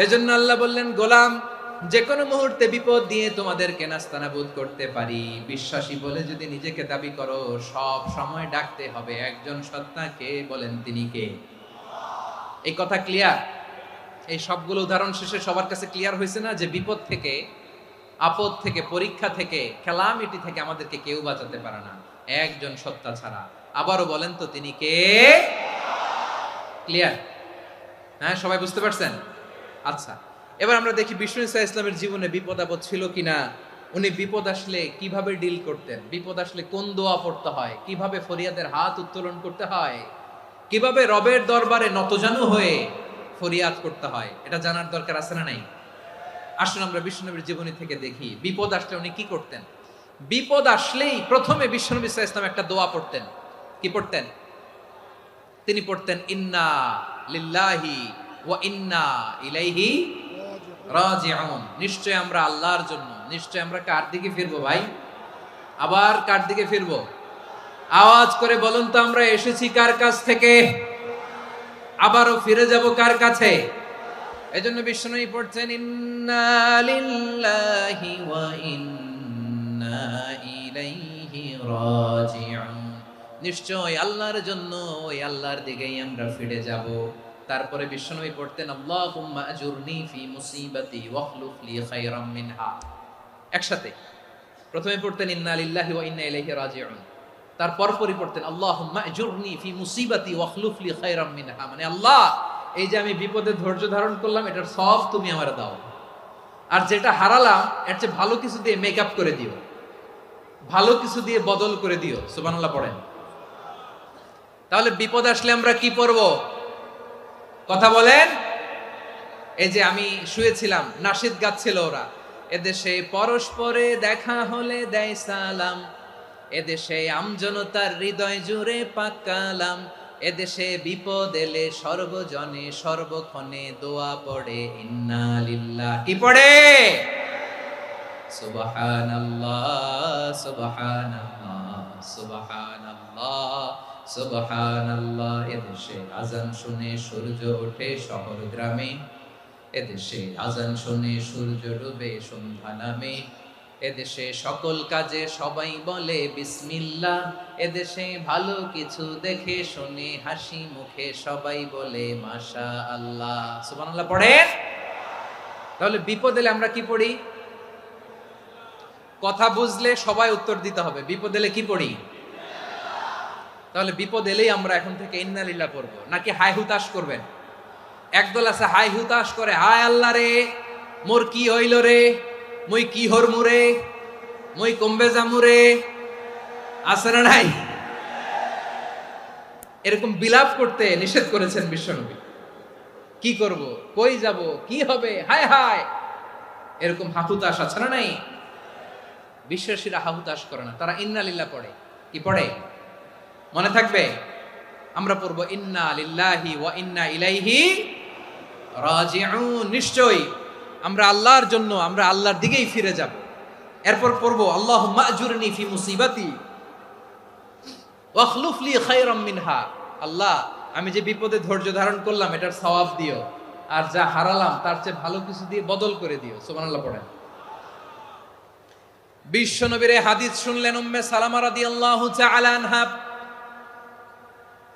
এজন্য আল্লাহ বললেন, গোলাম, যে কোনো মুহূর্তে বিপদ দিয়ে তোমাদেরকে নাস্তানাবুদ করতে পারি। বিশ্বাসী বলে যদি নিজেকে দাবি করো, সব সময় ডাকতে হবে একজন সত্তাকে। বলেন তিনি কে? এই কথা ক্লিয়ার? এই সবগুলো উদাহরণ শেষে সবার কাছে ক্লিয়ার হয়েছে না যে বিপদ থেকে, আপদ থেকে, পরীক্ষা থেকে, ক্যালামিটি থেকে আমাদেরকে কেউ বাঁচাতে পারে না একজন সত্তা ছাড়া। আবারও বলেন তো তিনি কে? ক্লিয়ার? হ্যাঁ, সবাই বুঝতে পারছেন? আচ্ছা, এবার আমরা দেখি বিষ্ণু ইসা ইসলামের জীবনে বিপদ আপদ ছিল কিনা। উনি বিপদ আসলে কিভাবে ডিল করতেন, বিপদ আসলে কোন দোয়া পড়তে হয়, কিভাবে ফরিয়াদের হাত উত্তোলন করতে হয়, কিভাবে রবের দরবারে নতজানু হয়ে ফরিয়াদ করতে হয়, এটা জানার দরকার আছে না নাই? আসুন আমরা বিষ্ণুনবীর জীবনী থেকে দেখি বিপদ আসলে উনি কি করতেন। বিপদ আসলেই প্রথমে বিষ্ণুনবী ইসা ইসলাম একটা দোয়া পড়তেন। কি পড়তেন? তিনি পড়তেন, ইন্না লিল্লাহি ওয়া ইন্না ইলাইহি রাজিউন। নিশ্চয় আমরা আল্লাহর জন্য, নিশ্চয় আমরা কার দিকে ফিরবো ভাই? আবার কার দিকে ফিরবো? আওয়াজ করে বলুন তো, আমরা এসেছি কার কাছ থেকে, আবারও ফিরে যাব কার কাছে? এজন্য বিষ্ণুই পড়ছেন, ইন্না লিল্লাহি ওয়া ইন্না ইলাইহি রাজিউন। নিশ্চয় আল্লাহর জন্য, ওই আল্লাহর দিকেই আমরা ফিরে যাব। তারপরে বিশ্বনবী পড়তেন, আল্লাহুম্মা আজুরনি ফি মুসিবাতি ওয়াখলুফ লি খায়রাম মিনহা। একসাথে প্রথমে পড়তেন ইন্না লিল্লাহি ওয়া ইন্না ইলাইহি রাজিউন, তারপর পড়তেন আল্লাহুম্মা আজুরনি ফি মুসিবাতি ওয়াখলুফ লি খায়রাম মিনহা। মানে আল্লাহ, এই যে আমি বিপদে ধৈর্য ধারণ করলাম, এটার সব তুমি আমারে দাও, আর যেটা হারালাম এর চেয়ে ভালো কিছু দিয়ে মেকআপ করে দিও, ভালো কিছু দিয়ে বদল করে দিও। সুবহানাল্লাহ পড়েন। তাহলে বিপদ আসলে আমরা কি পড়ব? কথা বলেন। এই যে আমি শুয়েছিলাম, নাশিদ গাচ্ছিল ওরা, এদেশে পরস্পরে দেখা হলে দেয় সালাম, এদেশে আমজনতার হৃদয় জুড়ে পাকালাম, এদেশে বিপদ এলে সর্বজনে সর্বক্ষণে দোয়া পড়ে ইন্না লিল্লাহ। কি পড়ে? সুবহানাল্লাহ সুবহানাল্লাহ সুবহানাল্লাহ সুবহানাল্লাহ। এদেশে আজান শুনে সূর্য ওঠে শহর গ্রামে, এদেশে আজান শুনে সূর্য ডুবে সন্ধ্যা নামে, এদেশে সকল কাজে সবাই বলে বিসমিল্লাহ, এদেশে ভালো কিছু দেখে শুনে হাসি মুখে সবাই বলে মাশা আল্লাহ। সুবহানাল্লাহ পড়েন। তাহলে বিপদ এলে আমরা কি পড়ি? কথা বুঝলে সবাই উত্তর দিতে হবে, বিপদ এলে কি পড়ি? তাহলে বিপদ এলেই আমরা এখন থেকে ইন্না লিল্লাহ পড়বো, নাকি হাই হুতাশ করবেন? একদল আছে হাই হুতাশ করে, হায় আল্লাহ রে, মোর কি হইল রে, মুই কি হরমু রে, মুই কমবে জামু রে। আছে না নাই? এরকম বিলাপ করতে নিষেধ করেছেন বিশ্বনবী। কি করব, কই যাব, কি হবে, হায় হায়, এরকম হাহুতাশ আছে না নাই? বিশ্বাসীরা হাহুতাশ করে না, তারা ইন্না লিল্লাহ পড়ে। কি পড়ে? মনে থাকবে? আমরা পড়বো ইন্না লিল্লাহি ওয়া ইন্না ইলাইহি রাজিউন। নিশ্চয়ই আমরা আল্লাহর জন্য, আমরা আল্লাহর দিকেই ফিরে যাব। এরপর পড়বো আল্লাহুম্মা আজুরনি ফি মুসিবাতি ওয়াখলুফ লি খায়রাম মিনহা। আল্লাহ, আমি যে বিপদে ধৈর্য ধারণ করলাম এটার সওয়াব দিও, আর যা হারালাম তার চেয়ে ভালো কিছু দিয়ে বদল করে দিও। সুবহানাল্লাহ পড়েন। বিশ্বনবীর হাদিস শুনলেন উম্মে সালামা রাদিয়াল্লাহু তাআলা আনহা।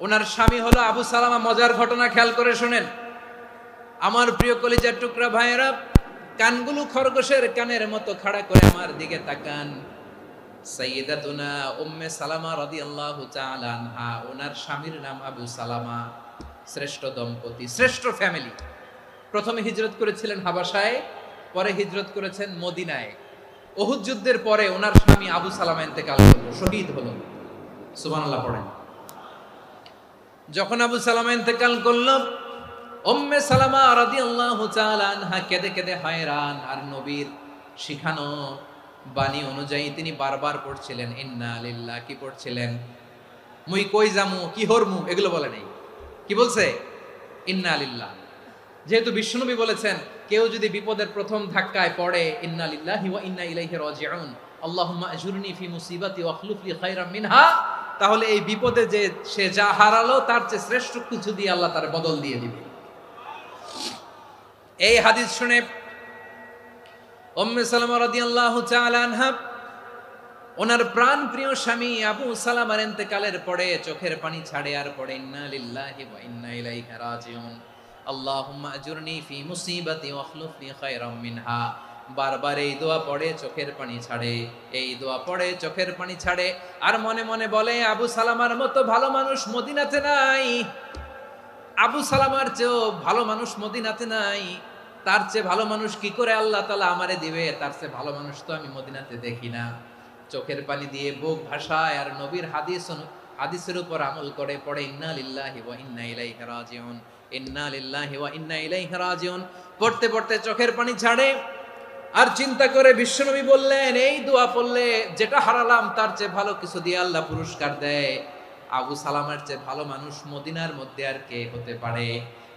ওনার স্বামী হলো আবু সালামা। মজার ঘটনা খেয়াল করে শুনেন আমার প্রিয় কলিজার টুকরা ভাইয়েরা। কানগুলো খরগোশের কানের মতো খাড়া করে আমার দিকে তাকান। সাইয়্যিদাতুনা উম্মে সালামা রাদিয়াল্লাহু তাআলা আনহা, ওনার স্বামীর নাম আবু সালামা। শ্রেষ্ঠ দম্পতি, শ্রেষ্ঠ ফ্যামিলি। প্রথমে হিজরত করেছিলেন হাবাসায়, পরে হিজরত করেছেন মদিনায়। উহুদ যুদ্ধের পরে ওনার স্বামী আবু সালামা ইন্তেকাল করলো, শহীদ হলো। সুবহানাল্লাহ পড়েন। যখন আবু সালামা ইন্তেকাল করলো, উম্মে সালামা রাদিয়াল্লাহু তাআলা আনহা কেঁদে কেঁদে হয়রান। আর নবীর শিখানো বাণী অনুযায়ী তিনি বারবার পড়ছিলেন ইন্না লিল্লাহ। কি পড়ছিলেন? মুই কই জামু, কি হরমু, এগুলো বলে নাই। কি বলছে? ইন্না লিল্লাহ। যেহেতু বিশ্বনবী বলেছেন কেউ যদি বিপদের প্রথম ধাক্কায় পড়ে ইন্না লিল্লাহি ওয়া ইন্না ইলাইহি রাজিউন, আল্লাহুম্মা আজুরনি ফি মুসিবাতি ওয়াখলুফ লি খায়রাম মিনহা, তাহলে এই বিপদে যে সে যা হারালো তার চেয়ে শ্রেষ্ঠ কিছু দিয়ে আল্লাহ তার বদল দিয়ে দিবে। এই হাদিস শুনে উম্মে সালামা রাদিয়াল্লাহু তাআলা আনহা ওনার প্রাণ প্রিয় স্বামী আবু সালামার ইন্তেকালের পরে চোখের পানি ছাড়ে আর পড়ে ইন্না লিল্লাহি ওয়া ইন্না ইলাইহি রাজিউন আল্লাহুম্মা আজুরনি ফি মুসিবাতি ওয়া আখলুফনি খায়রাম মিনহা। বারবার এই দোয়া পড়ে চোখের পানি ছাড়ে, এই দোয়া পড়ে চোখের পানি ছাড়ে, আর মনে মনে বলে আবু সালামার মতো ভালো মানুষ মদিনাতে নাই, আবু সালামার চেয়েও ভালো মানুষ মদিনাতে নাই, তার চেয়ে ভালো মানুষ কি করে আল্লাহ তাআলা আমারে দিবে, তার চেয়ে ভালো মানুষ তো আমি মদিনাতে দেখি না। চোখের পানি দিয়ে বুক ভাসায় আর নবীর হাদিসের উপর আমল করে পড়ে ইন্না লিল্লাহি ওয়া ইন্না ইলাইহি রাজিউন, ইন্না লিল্লাহি ওয়া ইন্না ইলাইহি রাজিউন। পড়তে পড়তে চোখের পানি ছাড়ে আর চিন্তা করে বিশ্বনবী বললেন এই দোয়া পড়লে যেটা হারালাম তার চেয়ে ভালো কিছু দিয়ে আল্লাহ পুরস্কার দেয়। আবু সালামার চেয়ে ভালো মানুষ মদিনার মধ্যে আর কে হতে পারে?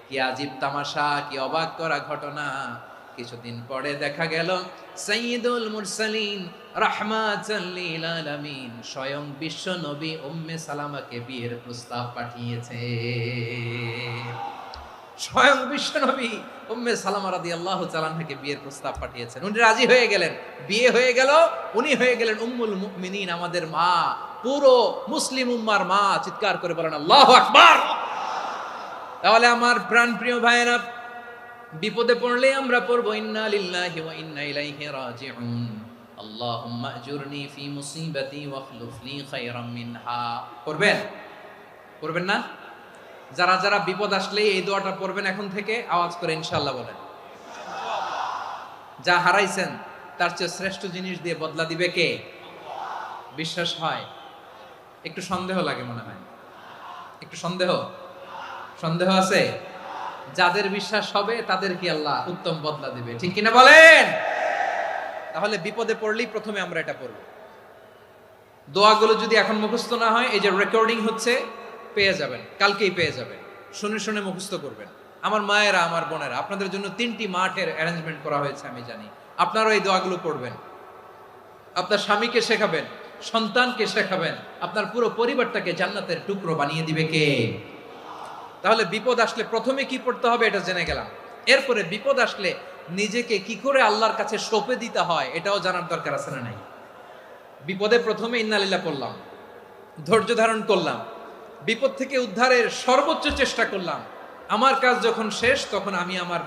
কি আজীব তামাশা, কি অবাক করা ঘটনা। কিছুদিন পরে দেখা গেল সাইয়্যিদুল মুরসালিন রাহমাতাল লিল আলামিন স্বয়ং বিশ্ব নবী উম্মে সালামাকে বিয়ের প্রস্তাব পাঠিয়েছে। স্বয়ং বিশ্ব নবী উম্মে সালামা রাদিয়াল্লাহু তাআলা আনহাকে বিয়ের প্রস্তাব পাঠিয়েছেন। উনি রাজি হয়ে গেলেন, বিয়ে হয়ে গেল, উনি হয়ে গেলেন উম্মুল মুমিনিন, আমাদের মা, পুরো মুসলিম উম্মার মা। চিৎকার করে বলেন আল্লাহু আকবার। তাহলে আমার প্রাণ প্রিয় ভাইয়েরা, বিপদে পড়লে আমরা পড়বো ইন্না লিল্লাহি ওয়া ইন্না ইলাইহি রাজিউন আল্লাহুম্মা আজুরনি ফি মুসিবাতি ওয়া আখলুফনি খায়রাম মিনহা। পড়বেন? পড়বেন না? যারা যারা বিপদ আসলে এই দোয়াটা পড়বেন এখন থেকে আওয়াজ করে ইনশাআল্লাহ বলেন। যা হারাইছেন তার চেয়ে শ্রেষ্ঠ জিনিস দিয়ে বদলা দিবে কে? বিশ্বাস হয়? একটু সন্দেহ লাগে মনে হয়, একটু সন্দেহ আছে? যাদের বিশ্বাস হবে তাদেরকে আল্লাহ উত্তম বদলা দিবে, ঠিক কিনা বলেন? তাহলে বিপদে পড়লেই প্রথমে আমরা এটা পড়ব। দোয়াগুলো যদি এখন মুখস্থ না হয়, এই যে রেকর্ডিং হচ্ছে পেয়ে যাবেন, কালকেই পেয়ে যাবেন, শুনে শুনে মুখস্থ করবেন। আমার মায়েরা, আমার বোনেরা, আপনাদের জন্য 3টি মাঠের অ্যারেঞ্জমেন্ট করা হয়েছে, আমি জানি। আপনারাও এই দোয়াগুলো পড়বেন, আপনার স্বামীকে শেখাবেন, সন্তানকে শেখাবেন, আপনার পুরো পরিবারটাকে জান্নাতের টুকরো বানিয়ে দিবে কে? তাহলে বিপদ আসলে প্রথমে কি পড়তে হবে এটা জেনে গেলাম। এরপরে বিপদ আসলে নিজেকে কি করে আল্লাহর কাছে সঁপে দিতে হয় এটাও জানার দরকার আছে না নাই? বিপদে প্রথমে ইন্না লিল্লাহ পড়লাম, ধৈর্য ধারণ করলাম, বিপদ থেকে উদ্ধারের সর্বোচ্চ চেষ্টা করলাম, আমার কাজ যখন শেষ তখন আমি আমার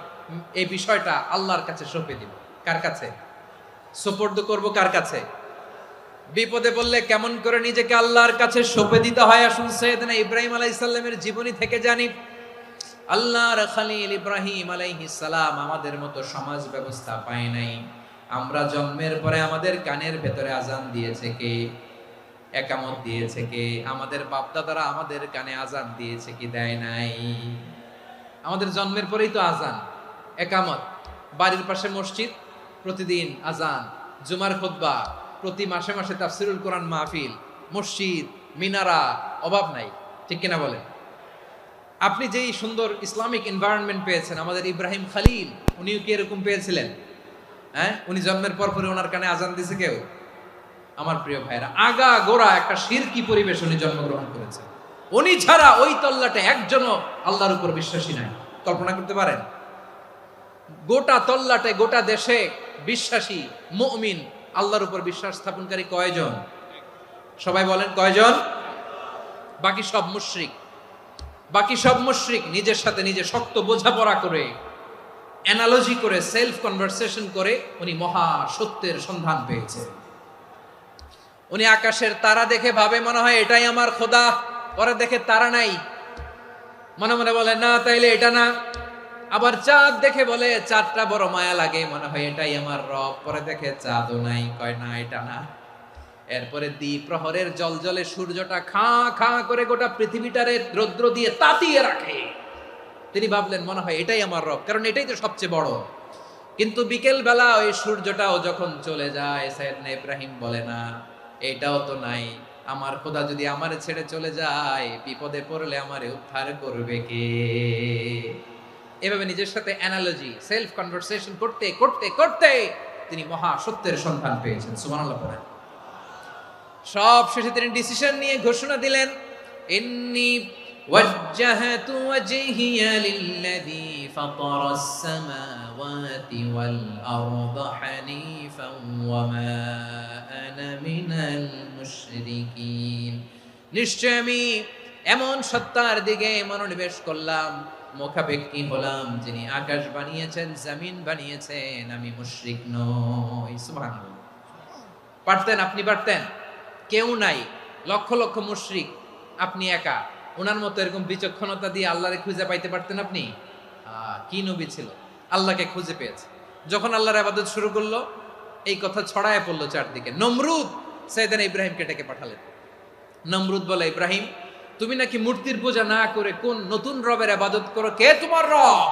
এই বিষয়টা আল্লাহর কাছে সঁপে দিব। কার কাছে সুপর্দ করব? কার কাছে? বিপদে বললে কেমন করে নিজেকে আল্লাহর কাছে সঁপে দিতে হয় আসুন সাইয়েদনা ইব্রাহিম আলাইহিস সালামের জীবনী থেকে জানি। আল্লাহর খলিল ইব্রাহিম আলাইহিস সালাম আমাদের মতো সমাজ ব্যবস্থা পায় নাই। আমরা জন্মের পরে আমাদের কানের ভেতরে আজান দিয়েছে কে? একামত দিয়েছে কে? আমাদের বাপদাদারা আমাদের কানে আজান দিয়েছে কি দেয় নাই? আমাদের জন্মের পরেই তো আজান, একামত, বাড়ির পাশে মসজিদ, প্রতিদিন আজান, জুমার খুতবা, প্রতি মাসে মাসে তাফসিরুল কোরআন মাহফিল, মসজিদ, মিনারা, অভাব নাই, ঠিক কিনা বলেন? আপনি যেই সুন্দর ইসলামিক এনভায়রনমেন্ট পেয়েছেন, আমাদের ইব্রাহিম খলিল উনিও কি এরকম পেয়েছিলেন? হ্যাঁ, উনি জন্মের পর পরে ওনার কানে আজান দিয়েছে কেউ? আমার প্রিয় ভাইরা, আগা গোড়া একটা শিরকি পরিবেশ উনি জন্মগ্রহণ করেছেন। উনি ছাড়া ওই তল্লাটে একজনও আল্লাহর উপর বিশ্বাসী নাই। কল্পনা করতে পারেন? গোটা তল্লাটে, গোটা দেশে বিশ্বাসী মুমিন, আল্লাহর উপর বিশ্বাস স্থাপনকারী কয়জন? সবাই বলেন কয়জন? বাকি সব মুশরিক। বাকি সব মুশরিক নিজের সাথে নিজে শক্ত বোঝাপড়া করে, অ্যানালজি করে, সেলফ কনভারসেশন করে উনি মহা সত্যের সন্ধান পেয়েছে। উনি আকাশের তারা দেখে ভাবে মনে হয় এটাই আমার খোদা, পরে দেখে তারা নাই, মনে মনে বলে না তাইলে এটা না। আবার চাঁদ দেখে বলে চাঁদটা বড় মায়া লাগে, মনে হয় এটাই আমার রব, পরে দেখে চাঁদও নাই, কয় না এটা না। এরপরে দ্বীপ প্রহরের জলজলে সূর্যটা খাঁ খাঁ করে গোটা পৃথিবীটারে রৌদ্র দিয়ে তাতিয়ে রাখে। তিনি ভাবলেন মনে হয় এটাই আমার রব, কারণ এটাই তো সবচেয়ে বড়। কিন্তু বিকেল বেলা ওই সূর্যটাও যখন চলে যায়, সাইয়েদনা ইব্রাহিম বলে না এটাও তো নাই, আমার খোদা যদি আমারে ছেড়ে চলে যায়, বিপদে পড়লে আমারে উদ্ধার করবে কে? এভাবে নিজের সাথে অ্যানালজি, সেলফ কনভারসেশন করতে করতে করতে তিনি মহা সত্যের সন্ধান পেয়েছেন। সুবহানাল্লাহ পড়েন। সব শেষে তিনি ডিসিশন নিয়ে ঘোষণা দিলেন, ইন্নী وجهت وجهي للذي فطر السماوات والأرض حنيفا وما أنا من المشركين নিশ্চয় আমি এমন সত্তার দিকে মনোনিবেশ করলাম, মুখাপেক্ষী হলাম, যিনি আকাশ বানিয়েছেন, জমিন বানিয়েছেন, আমি মুশরিক নই। সুবহানাল্লাহ। পারতেন, আপনি পারতেন? কেউ নাই, লক্ষ লক্ষ মুশরিক, আপনি একা। ওনার মতো এরকম বিচক্ষণতা দিয়ে আল্লাহরে খুঁজে পাইতে পারতেন আপনি? কি নবী ছিল, আল্লাহকে খুঁজে পেয়েছে। যখন আল্লাহর ইবাদত শুরু করলো, এই কথা ছড়ায় পড়লো চারদিকে। নমরুদ সাইয়েদনা ইব্রাহিমকে ডেকে পাঠালেন। নমরুদ বলে, ইব্রাহিম, তুমি নাকি মূর্তির পূজা না করে কোন নতুন রবের ইবাদত করো, কে তোমার রব?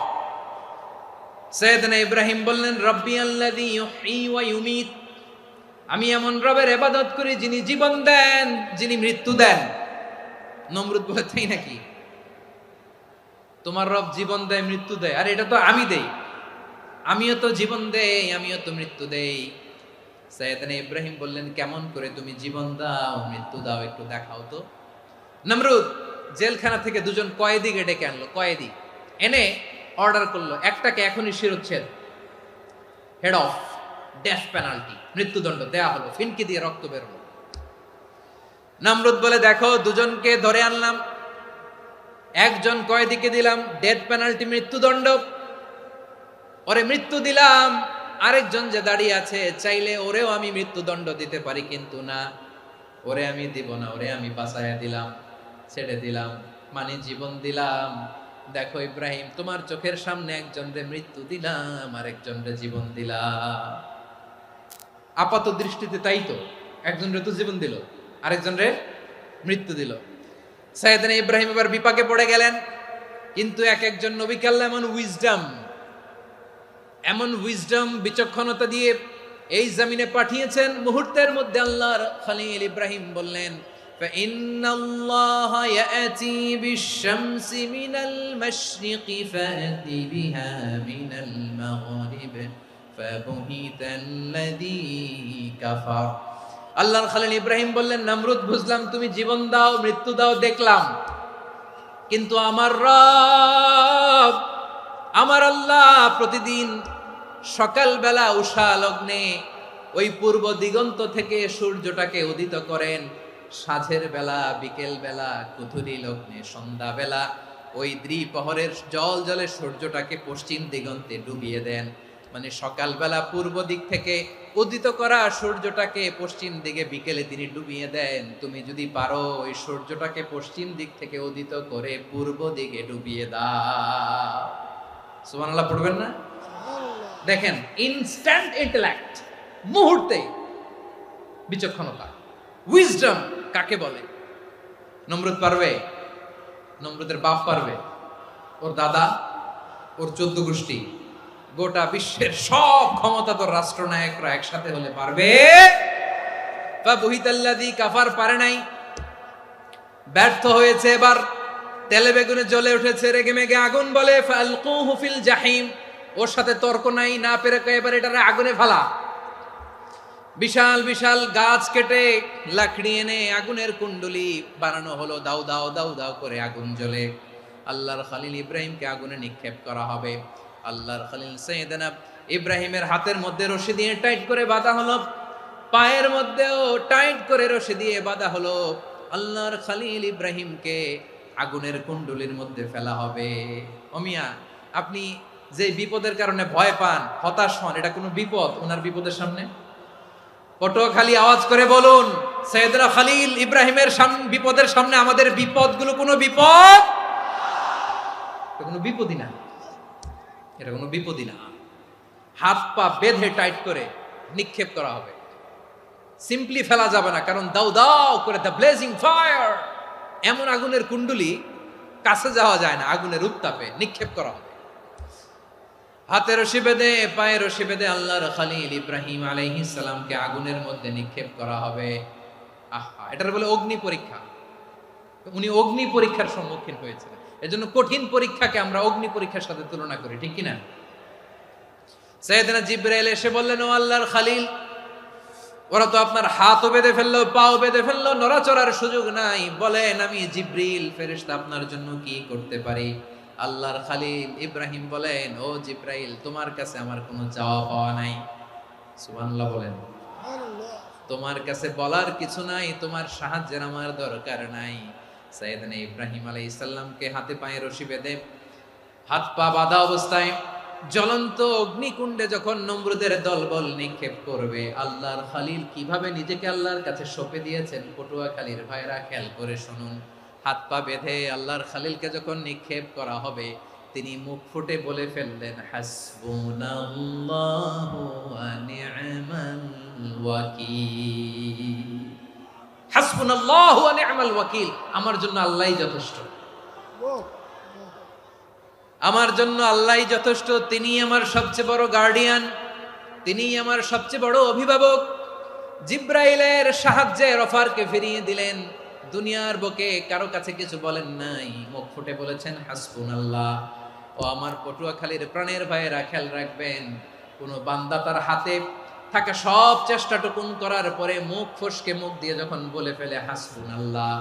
সাইয়েদনা ইব্রাহিম বললেন, রব্বি আল্লাযী ইউহয়ী ওয়া ইউমীত, আমি এমন রবের ইবাদত করি যিনি জীবন দেন, যিনি মৃত্যু দেন। নমরুদ বলে, তাই নাকি? তোমার রব জীবন দেয়, মৃত্যু দেয়? আর এটা তো আমি দেই, আমিও তো জীবন দেই, আমিও তো মৃত্যু দেই। সাইয়েদনা ইব্রাহিম বললেন, কেমন করে তুমি জীবন দাও, মৃত্যু দাও, একটু দেখাও তো। নমরুদ জেলখানা থেকে দুজন কয়েদিকে ডেকে আনলো। কয়েদি এনে অর্ডার করলো, একটাকে এখনই শিরোচ্ছেদ, হেড অফ, ডেথ পেনাল্টি, মৃত্যুদণ্ড দেয়া হলো। ফিনকি দিয়ে রক্ত বের হলো। নমরুদ বলে, দেখো, দুজনকে ধরে আনলাম, একজন কয়েদিকে দিলাম ডেথ পেনাল্টি, মৃত্যুদণ্ড, ওরে মৃত্যু দিলাম। আরেকজন যে দাঁড়িয়ে আছে, চাইলে ওরেও আমি মৃত্যুদণ্ড দিতে পারি, কিন্তু না, ওরে আমি দিব না, ওরে আমি বাঁচাইয়া দিলাম, ছেড়ে দিলাম, মানে জীবন দিলাম। দেখো ইব্রাহিম, তোমার চোখের সামনে একজন রে মৃত্যু দিলাম, আরেকজন রে জীবন দিলাম। আপাত দৃষ্টিতে তাই তো, একজন রে তো জীবন দিল, আরেকজন রে মৃত্যু দিল। সাইয়েদনা ইব্রাহিম এবার বিপাকে পড়ে গেলেন। কিন্তু এক একজন নবীকে আল্লাহ এমন উইজডম, বিচক্ষণতা দিয়ে এই জমিনে পাঠিয়েছেন। মুহূর্তের মধ্যে আল্লাহর খলিল ইব্রাহিম বললেন, ফাইন্নাল্লাহা ইয়াতি বিশ-শামসি মিনাল মাশরিকি ফাতি বিহা মিনাল মাগরিব ফাবুহিতাল্লাযী কাফার। আল্লাহর খলিল ইব্রাহিম বললেন, নমরুদ, বুঝলাম তুমি জীবন দাও, মৃত্যু দাও, দেখলাম, কিন্তু আমার রব, আমার আল্লাহ প্রতিদিন সকালবেলা উষা লগ্নে ওই পূর্ব দিগন্ত থেকে সূর্যটাকে উদিত করেন, সাঁঝের বেলা, বিকেল বেলা, কুথুরি লগ্নে, সন্ধ্যা বেলা ওই দ্বিপ্রহরের জল জলে সূর্যটাকে পশ্চিম দিগন্তে ডুবিয়ে দেন। মানে সকালবেলা পূর্ব দিক থেকে উদিত করা সূর্যটাকে পশ্চিম দিকে বিকেলে তিনি ডুবিয়ে দেন। তুমি যদি পারো ওই সূর্যটাকে পশ্চিম দিক থেকে উদিত করে পূর্ব দিকে ডুবিয়ে দাও। সুবহানাল্লাহ পড়বেন না? দেখেন, ইনস্ট্যান্ট ইন্টেলেক্ট, মুহূর্তে বিচক্ষণতা, উইজডম কাকে বলে? নমরুদ পারবে? নমরুদের বাপ পারবে? ওর দাদা, ওর 14 গোষ্ঠী, গোটা বিশ্বের সব ক্ষমতাধর রাষ্ট্রনায়করা একসাথে হলে পারবে? ফাবুহিতাল্লাযী কাফার পারে নাই, ব্যর্থ হয়েছে। এবার তেলে বেগুনে জ্বলে উঠেছে, রেগে মেগে আগুন বলে, ফালকুহু ফিল জাহিম। ওর সাথে তর্ক নাই, না পেরে এবার এটারে আগুনে ফেলা। বিশাল বিশাল গাছ কেটে লাকড়ি এনে আগুনের কুণ্ডলি বানানো হলো, দাও দাও দাও দাও করে আগুন জ্বলে। আল্লাহর খলিল ইব্রাহিমকে আগুনে নিক্ষেপ করা হবে। আল্লাহর খলিল সাইয়েদনা ইব্রাহিমের হাতের মধ্যে রশি দিয়ে টাইট করে বাঁধা হলো, পায়ের মধ্যেও টাইট করে রশি দিয়ে বাঁধা হলো। আল্লাহর খলিল ইব্রাহিমকে আগুনের কুণ্ডলির মধ্যে ফেলা হবে। ওমিয়া, আপনি যে বিপদের কারণে ভয় পান, হতাশ হন, এটা কোনো বিপদ ওনার বিপদের সামনে? পটুয়াখালী আওয়াজ করে বলুন, সাইয়েদনা খলিল ইব্রাহিমের বিপদের সামনে আমাদের বিপদগুলো কোনো বিপদ? এটা কোনো বিপদই না, এটা কোনো বিপদই না। হাত পা বেঁধে টাইট করে নিক্ষেপ করা হবে, সিম্পলি ফেলা যাবে না, কারণ দাও দাও করে দ্য ব্লেজিং ফায়ার, এমন আগুনের কুণ্ডলি, কাছে যাওয়া যায় না, আগুনের উত্তাপে নিক্ষেপ করা হবে। হাতে রশি বেঁধে, পায়ে রশি বেঁধে আল্লাহর খলিল ইব্রাহিম আলাইহিস সালামকে আগুনের মধ্যে নিক্ষেপ করা হবে। আহা, এটার বলে অগ্নি পরীক্ষা। উনি অগ্নি পরীক্ষার সম্মুখীন হয়েছিলেন। এজন্য কঠিন পরীক্ষাকে আমরা অগ্নি পরীক্ষার সাথে তুলনা করি, ঠিক কিনা? সাইয়েদনা জিবরাইল এসে বললেন, ও আল্লাহর খলিল, ওরা তো আপনার হাতও বেঁধে ফেললো, পাও বেঁধে ফেললো, নড়াচড়ার সুযোগ নাই। বলেন আমি জিব্রিল ফেরেশতা আপনার জন্য কি করতে পারি? আল্লাহর খালিল ইব্রাহিম বলেন, ও জিব্রাইল, তোমার কাছে আমার কোনো চাওয়া পাওয়া নাই। সুবহানাল্লাহ বলেন। তোমার কাছে বলার কিছু নাই, তোমার সাহায্যের আমার দরকার নাই। সাইয়েদনা ইব্রাহিম আলাইহিস সালামকে হাতে পায়ে রশি বেঁধে, হাত পা বাঁধা অবস্থায় জ্বলন্ত অগ্নিকুণ্ডে যখন নমরুদের দলবল নিক্ষেপ করবে, আল্লাহর খালিল কিভাবে নিজেকে আল্লাহর কাছে সঁপে দিয়েছেন, পটুয়াখালীর ভাইরা খেয়াল করে শুনুন। হাত পা বেঁধে আল্লাহর খালিলকে যখন নিক্ষেপ করা হবে, তিনি মুখ ফুটে বলে ফেললেন, হাসবুনাল্লাহু ওয়া নি'মাল ওয়াকিল। হাসবুনাল্লাহু ওয়া নি'মাল ওয়াকিল, আমার জন্য আল্লাহই যথেষ্ট, আমার জন্য আল্লাহই যথেষ্ট। তিনি আমার সবচেয়ে বড় গার্ডিয়ান, তিনি আমার সবচেয়ে বড় অভিভাবক। জিব্রাইলের সাহায্যে অফারকে ফিরিয়ে দিলেন। দুনিয়ার বুকে কারো কাছে কিছু বলেন নাই, মুখ ফুটে বলেছেন হাসবুনাল্লাহ। ও আমার পটুয়াখালীর প্রাণের ভাইয়েরা, খেয়াল রাখবেন, কোন বান্দা তার হাতে থাকা সব চেষ্টাটুকুন করার পরে মুখ ফসকে মুখ দিয়ে যখন বলে ফেলে হাসবুনাল্লাহ,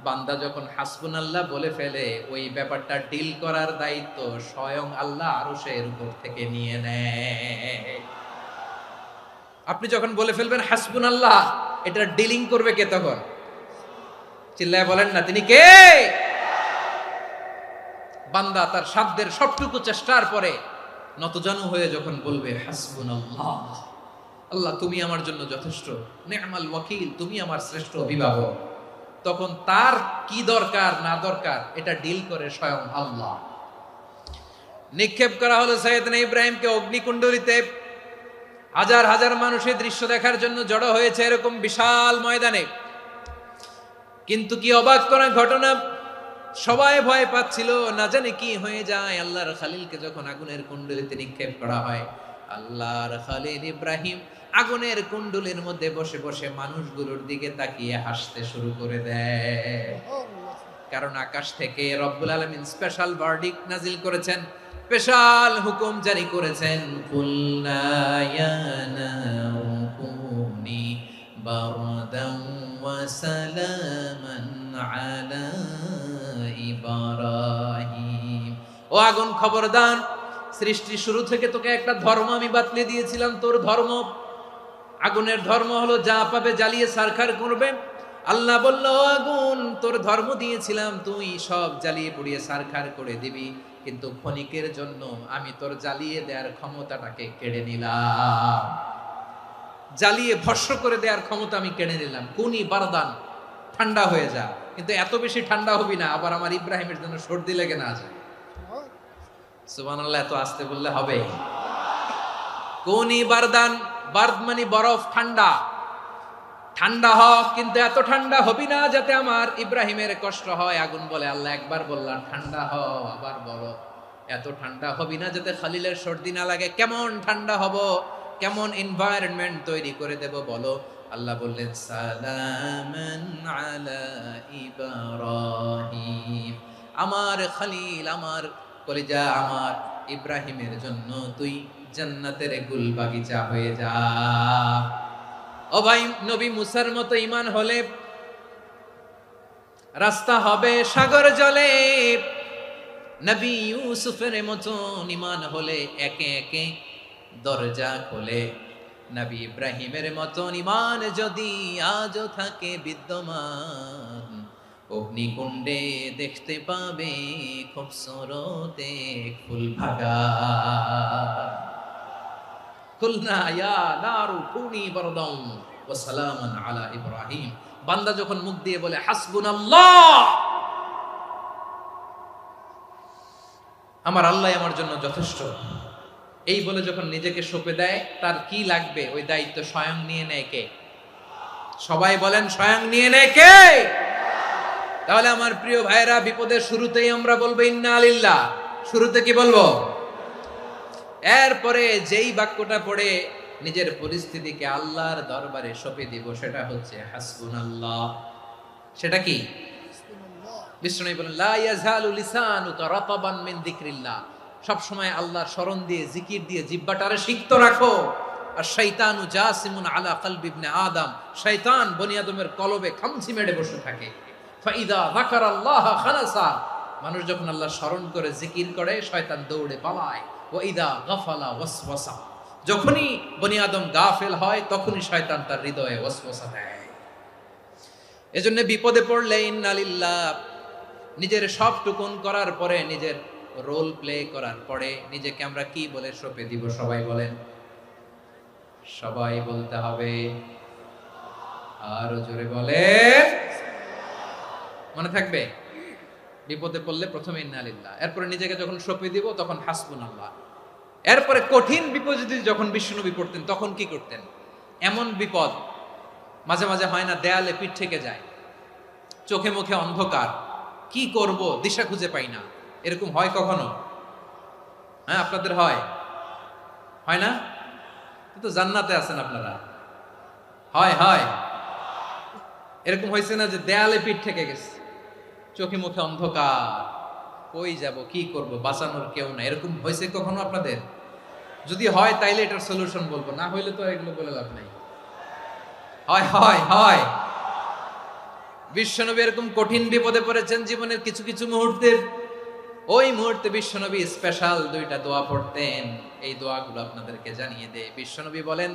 বান্দা যখন হাসবুনাল্লাহ বলে ফেলে, ওই ব্যাপারটা ডিল করার দায়িত্ব স্বয়ং আল্লাহ আরশের উপর থেকে নিয়ে নেয়। আপনি যখন বলে ফেলবেন হাসবুনাল্লাহ, এটা ডিলিং করবে কে তখন? চিল্লায় বলেন না, তিনি কে? বান্দা তার সাধ্যের সবটুকু চেষ্টার পরে নতজানু হয়ে যখন বলবে হাসবুনাল্লাহ, আল্লাহ তুমি আমার জন্য যথেষ্ট, নি'মাল ওয়াকিল, তুমি আমার শ্রেষ্ঠ অভিভাবক, তখন তার কি দরকার না দরকার এটা ডিল করে স্বয়ং আল্লাহ। নিক্ষেপ করা হলো সাইয়েদনা ইব্রাহিমকে অগ্নিকুণ্ডলিতে। হাজার হাজার মানুষের দৃশ্য দেখার জন্য জড়ো হয়েছে এরকম বিশাল ময়দানে। কিন্তু কি অবাক করা ঘটনা, সবাই ভয় পাচ্ছিল, না জানে কি হয়ে যায়। আল্লাহর খালিলকে যখন আগুনের কুণ্ডলিতে নিক্ষেপ করা হয়, আল্লাহর খালিল ইব্রাহিম আগুনের কুণ্ডলের মধ্যে বসে বসে মানুষগুলোর দিকে তাকিয়ে হাসতে শুরু করে দেয়। কারণ আকাশ থেকে রব্বুল আলামিন স্পেশাল ভার্ডিক্ট নাজিল করেছেন, স্পেশাল হুকুম জারি করেছেন, কুলনা ইয়া নারু কুনি বারদান ওয়া সালামান আলা ইব্রাহিম। ও আগুন, খবরদার, সৃষ্টি শুরু থেকে তোকে একটা ধর্ম আমি বাতলে দিয়েছিলাম, তোর ধর্ম, আগুনের ধর্ম হলো যা পাবে জ্বালিয়ে সারখার করবে। আল্লাহ বলল, আগুন, তোর ধর্ম দিয়েছিলাম, তুই সব জ্বালিয়ে পুড়িয়ে সারখার করে দিবি, কিন্তু ক্ষণিকের জন্য আমি তোর জ্বালিয়ে দেওয়ার ক্ষমতাটাকে কেড়ে নিলাম, জ্বালিয়ে ভস্ম করে দেওয়ার ক্ষমতা আমি কেড়ে নিলাম। কুনি বারদান, ঠান্ডা হয়ে যা। কিন্তু এত বেশি ঠান্ডা হবি না আবার আমার ইব্রাহিমের জন্য সর্দি লেগে না যায়। সুবহানাল্লাহ, এত আস্তে বললে হবে? কুনি বারদান, বার্দ মানে বরফ, ঠান্ডা, ঠান্ডা হ, কিন্তু এত ঠান্ডা হবি না যাতে আমার ইব্রাহিমের কষ্ট হয়। আগুন বলে, আল্লাহ একবার বললাম ঠান্ডা হ, আবার বলো এত ঠান্ডা হবি না যাতে খালিলের সর্দি না লাগে। কেমন ঠান্ডা হব, কেমন এনভায়রনমেন্ট তৈরি করে দেব বলো? আল্লাহ বললেন, সালামান আলা ইব্রাহিম, আমার খালিল, আমার কলিজা, আমার ইব্রাহিমের জন্য তুই জান্নাতের গুল বাগিচা হয়ে যা। ও ভাই, নবী মুসার মতো ঈমান হলে রাস্তা হবে সাগর জলে, নবী ইউসুফের মতো ঈমান হলে একে একে দরজা খোলে। নবী ইব্রাহিমের মতো ঈমান যদি আজও থাকে বিদ্যমান, অগ্নিকুণ্ডে দেখতে পাবে খুবসুরত এক ফুল বাগান। কুলনা ইয়া নারু কুনি বারদান ওয়া সালামান আলা ইব্রাহিম। বান্দা যখন মুখ দিয়ে বলে হাসবুনাল্লাহ, আমার আল্লাহ আমার জন্য যথেষ্ট, এই বলে যখন নিজেকে সঁপে দেয়, তার কি লাগবে ওই দায়িত্ব স্বয়ং নিয়ে নেয় কে? সবাই বলেন, স্বয়ং নিয়ে নেয় কে? তাহলে আমার প্রিয় ভাইরা, বিপদের শুরুতেই আমরা বলবো ইন্না লিল্লাহ। শুরুতে কি বলবো? এরপরে যেই বাক্যটা পড়ে নিজের পরিস্থিতিকে আল্লাহর দরবারে সঁপে দিব, সেটা হচ্ছে হাসবুনাল্লাহ। সেটা কি? বিষ্ণু বলেন, লা ইয়াজালু লিসানুকা রাতাবান মিন যিকরিল্লাহ। সব সময় আল্লাহর স্মরণ দিয়ে, জিকির দিয়ে জিহ্বাটারে সিক্ত রাখো। আর শয়তানু জাসিমুন আলা কলবি ইবনে আদম, শয়তান বনি আদমের কলবে খামচি মেরে বসে থাকে। ফাইদা যাকারাল্লাহ খালাসা, মানুষ যখন আল্লাহ স্মরণ করে জিকির করে শয়তান দৌড়ে পালায়। ওয়া ইদা গাফালা ওয়াসওয়াসা, যখনই বনি আদম গাফেল হয় তখনই শয়তান তার হৃদয়ে ওয়াসওয়াসা দেয়। এজন্য বিপদে পড়লে ইন্না লিল্লাহ, নিজের সব টুকুন করার পরে, নিজের রোল প্লে করার পরে নিজেকে আমরা কি বলে সঁপে দিব? সবাই বলেন, সবাই বলতে হবে, আরো জোরে বলে, মনে থাকবে? বিপদে পড়লে প্রথমে ইন্না লিল্লাহ, এরপরে নিজেকে যখন সঁপে দিব তখন হাসবুনাল্লাহ। এরপরে কঠিন বিপদে যখন বিশ্বনবী পড়তেন তখন কি করতেন? এমন বিপদ মাঝে মাঝে হয় না, দেয়ালে পিঠ থেকে যায়, চোখে মুখে অন্ধকার, কি করব দিশা খুঁজে পাই না, এরকম হয় কখনো? হ্যাঁ, আপনাদের হয়? হয় না? কিন্তু জান্নাতে আছেন আপনারা। হয় হয় এরকম হয়েছে না যে দেয়ালে পিঠ থেকে গেছে, চোখে মুখে অন্ধকার, কই যাব, কি করব, বাঁচানোর কেউ না, এরকম হয়েছে কখনো আপনাদের? যদি হয় তাইলে এটার সলিউশন বলবো, না হইলে তো এগুলো বলে লাভ নাই। হয় হয় হয় বিশ্বনবী এরকম কঠিন বিপদে পড়েছেন জীবনের কিছু কিছু মুহূর্তে। ওই মুহূর্তে বিশ্বনবী স্পেশাল দুইটা দোয়া পড়তেন, এই দোয়াগুলো আপনাদেরকে জানিয়ে দেয়। বিশ্বনবী বলেন,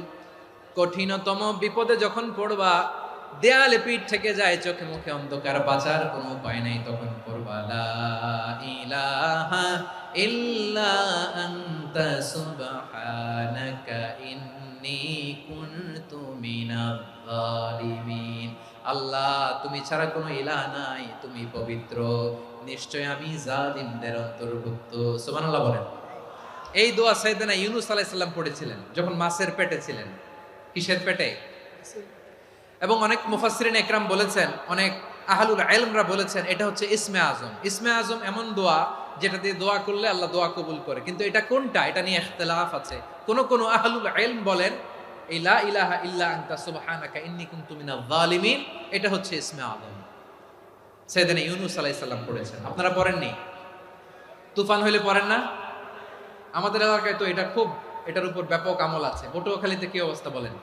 কঠিনতম বিপদে যখন পড়বা, দেয়ালে পিঠ থেকে যায়, চোখে মুখে অন্ধকার, বাঁচার কোনো উপায় নাই, তখন পড়বা লা ইলাহা ইল্লা আনতা সুবহানাকা ইন্নী কুনতু মিনাজ জালিমিন। আল্লাহ, তুমি ছাড়া কোনো ইলাহ নাই, তুমি পবিত্র, নিশ্চয় আমি জালিমদের অন্তর্ভুক্ত। সুবহানাল্লাহ বলেন। এই দোয়া সাইয়েদনা ইউনূস আলাইহিস সালাম পড়েছিলেন যখন মাছের পেটে ছিলেন। কিসের পেটে? এবং অনেক মুফাসসিরিন একরাম বলেছেন, অনেক আহলুল ইলমরা বলেছেন, এটা হচ্ছে ইসমে আজম। ইসমে আজম এমন দোয়া যেটা দিয়ে দোয়া করলে আল্লাহ দোয়া কবুল করে, কিন্তু এটা কোনটা, এটা নিয়ে ইখতিলাফ আছে। কোন কোন আহলুল ইলম বলেন এই লা ইলাহা ইল্লা আনতা সুবহানাকা ইন্নী কুনতু মিনাজ জালিমিন, এটা হচ্ছে ইসমে আজম। সাইয়েদনা ইউনূস আলাইহিস সালাম পড়েছেন, আপনারা পড়েননি? তুফান হইলে পড়েন না? আমাদের এলাকায় তো এটা খুব, এটার উপর ব্যাপক আমল আছে। পটুয়াখালীতে কি অবস্থা বলেন?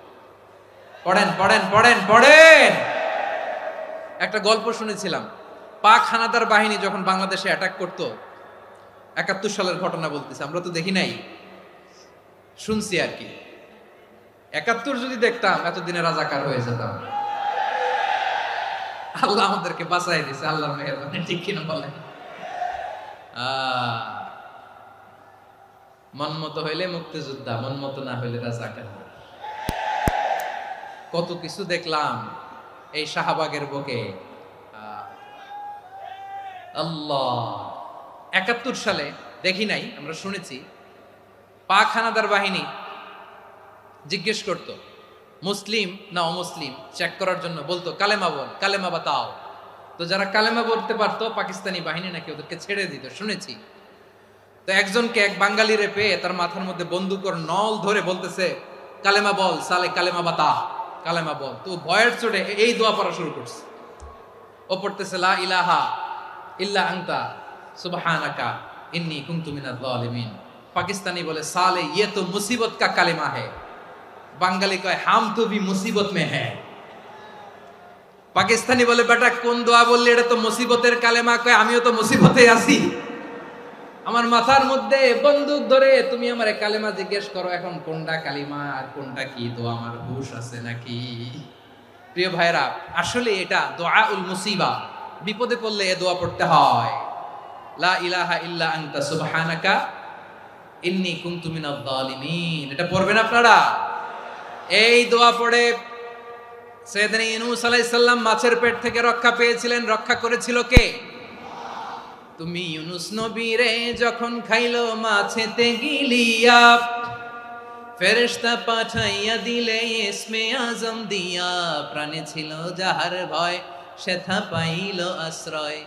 পড়েন পড়েন পড়েন পড়েন। একটা গল্প শুনেছিলাম, পাক হানাদার বাহিনী যখন বাংলাদেশে অ্যাটাক করতো, ৭১ সালের ঘটনা বলতেছে, আমরা তো দেখি নাই, শুনছি আর কি। ৭১ যদি দেখতাম এতদিনে রাজাকার হয়ে যেতাম। আল্লাহ আমাদেরকে বাঁচাই দিছে, আল্লাহর মেহেরবানি, ঠিক কিনা বলেন? মন মতো হইলে মুক্তিযোদ্ধা, মন মতো না হইলে রাজাকার। কত কিছু দেখলাম এই শাহবাগের বুকে। আল্লাহ, ৭১ সালে দেখি নাই, আমরা শুনেছি, পাক হানাদার বাহিনী জিজ্ঞেস করত মুসলিম না অমুসলিম চেক করার জন্য, বলতো কালেমা বল, কালেমা বাতাও। তো যারা কালেমা বলতে পারতো পাকিস্তানি বাহিনী নাকি ওদেরকে ছেড়ে দিত, শুনেছি। তো একজনকে, এক বাঙালিরে পেয়ে তার মাথার মধ্যে বন্দুকের নল ধরে বলতেছে কালেমা বল সালে, কালেমা বাতা, কালেমা বল। তো ভয়ের চোটে এই দোয়া পড়া শুরু করছে। ও পড়তেছে লা ইলাহা ইল্লা আনতা সুবহানাকা ইন্নী কুনতু মিনাজ জালিমিন। পাকিস্তানি বলে সালে ইয়ে তো মুসিবত কা কালেমা है। বাঙালি কয় হাম তো ভি মুসিবত মে হ্যায়। পাকিস্তানি বলে বেটা কোন দোয়া বললি, এটা তো মুসিবতের কালেমা। কয় আমিও তো মুসিবতে আছি, আমার মাথার মধ্যে বন্দুক ধরে তুমি আমারে কালেমা জিজ্ঞেস করো, এখন কোনটা কালিমা আর কোনটা কি, তো আমার হুশ আছে নাকি? প্রিয় ভাইরা, আসলে এটা দোয়াউল মুসিবা, বিপদে পড়লে এ দোয়া পড়তে হয়, লা ইলাহা ইল্লা আনতা সুবহানাকা ইন্নী কুনতু মিনাজ জালিমিন। এটা পড়বেন আপনারা। এই দোয়া পড়ে সাইয়েদনা ইউনূস আলাইহিস সালাম মাছের পেট থেকে রক্ষা পেয়েছিলেন। রক্ষা করেছিল কে? তুমি ইউনূস নবীরে যখন খাইলো মাছেতে গিলিয়া, ফেরেশতা পাঠাইয়া দিলে ইসমে আজম দিয়া। প্রাণে ছিল যাহার ভয় সেথা পাইল আশ্রয়,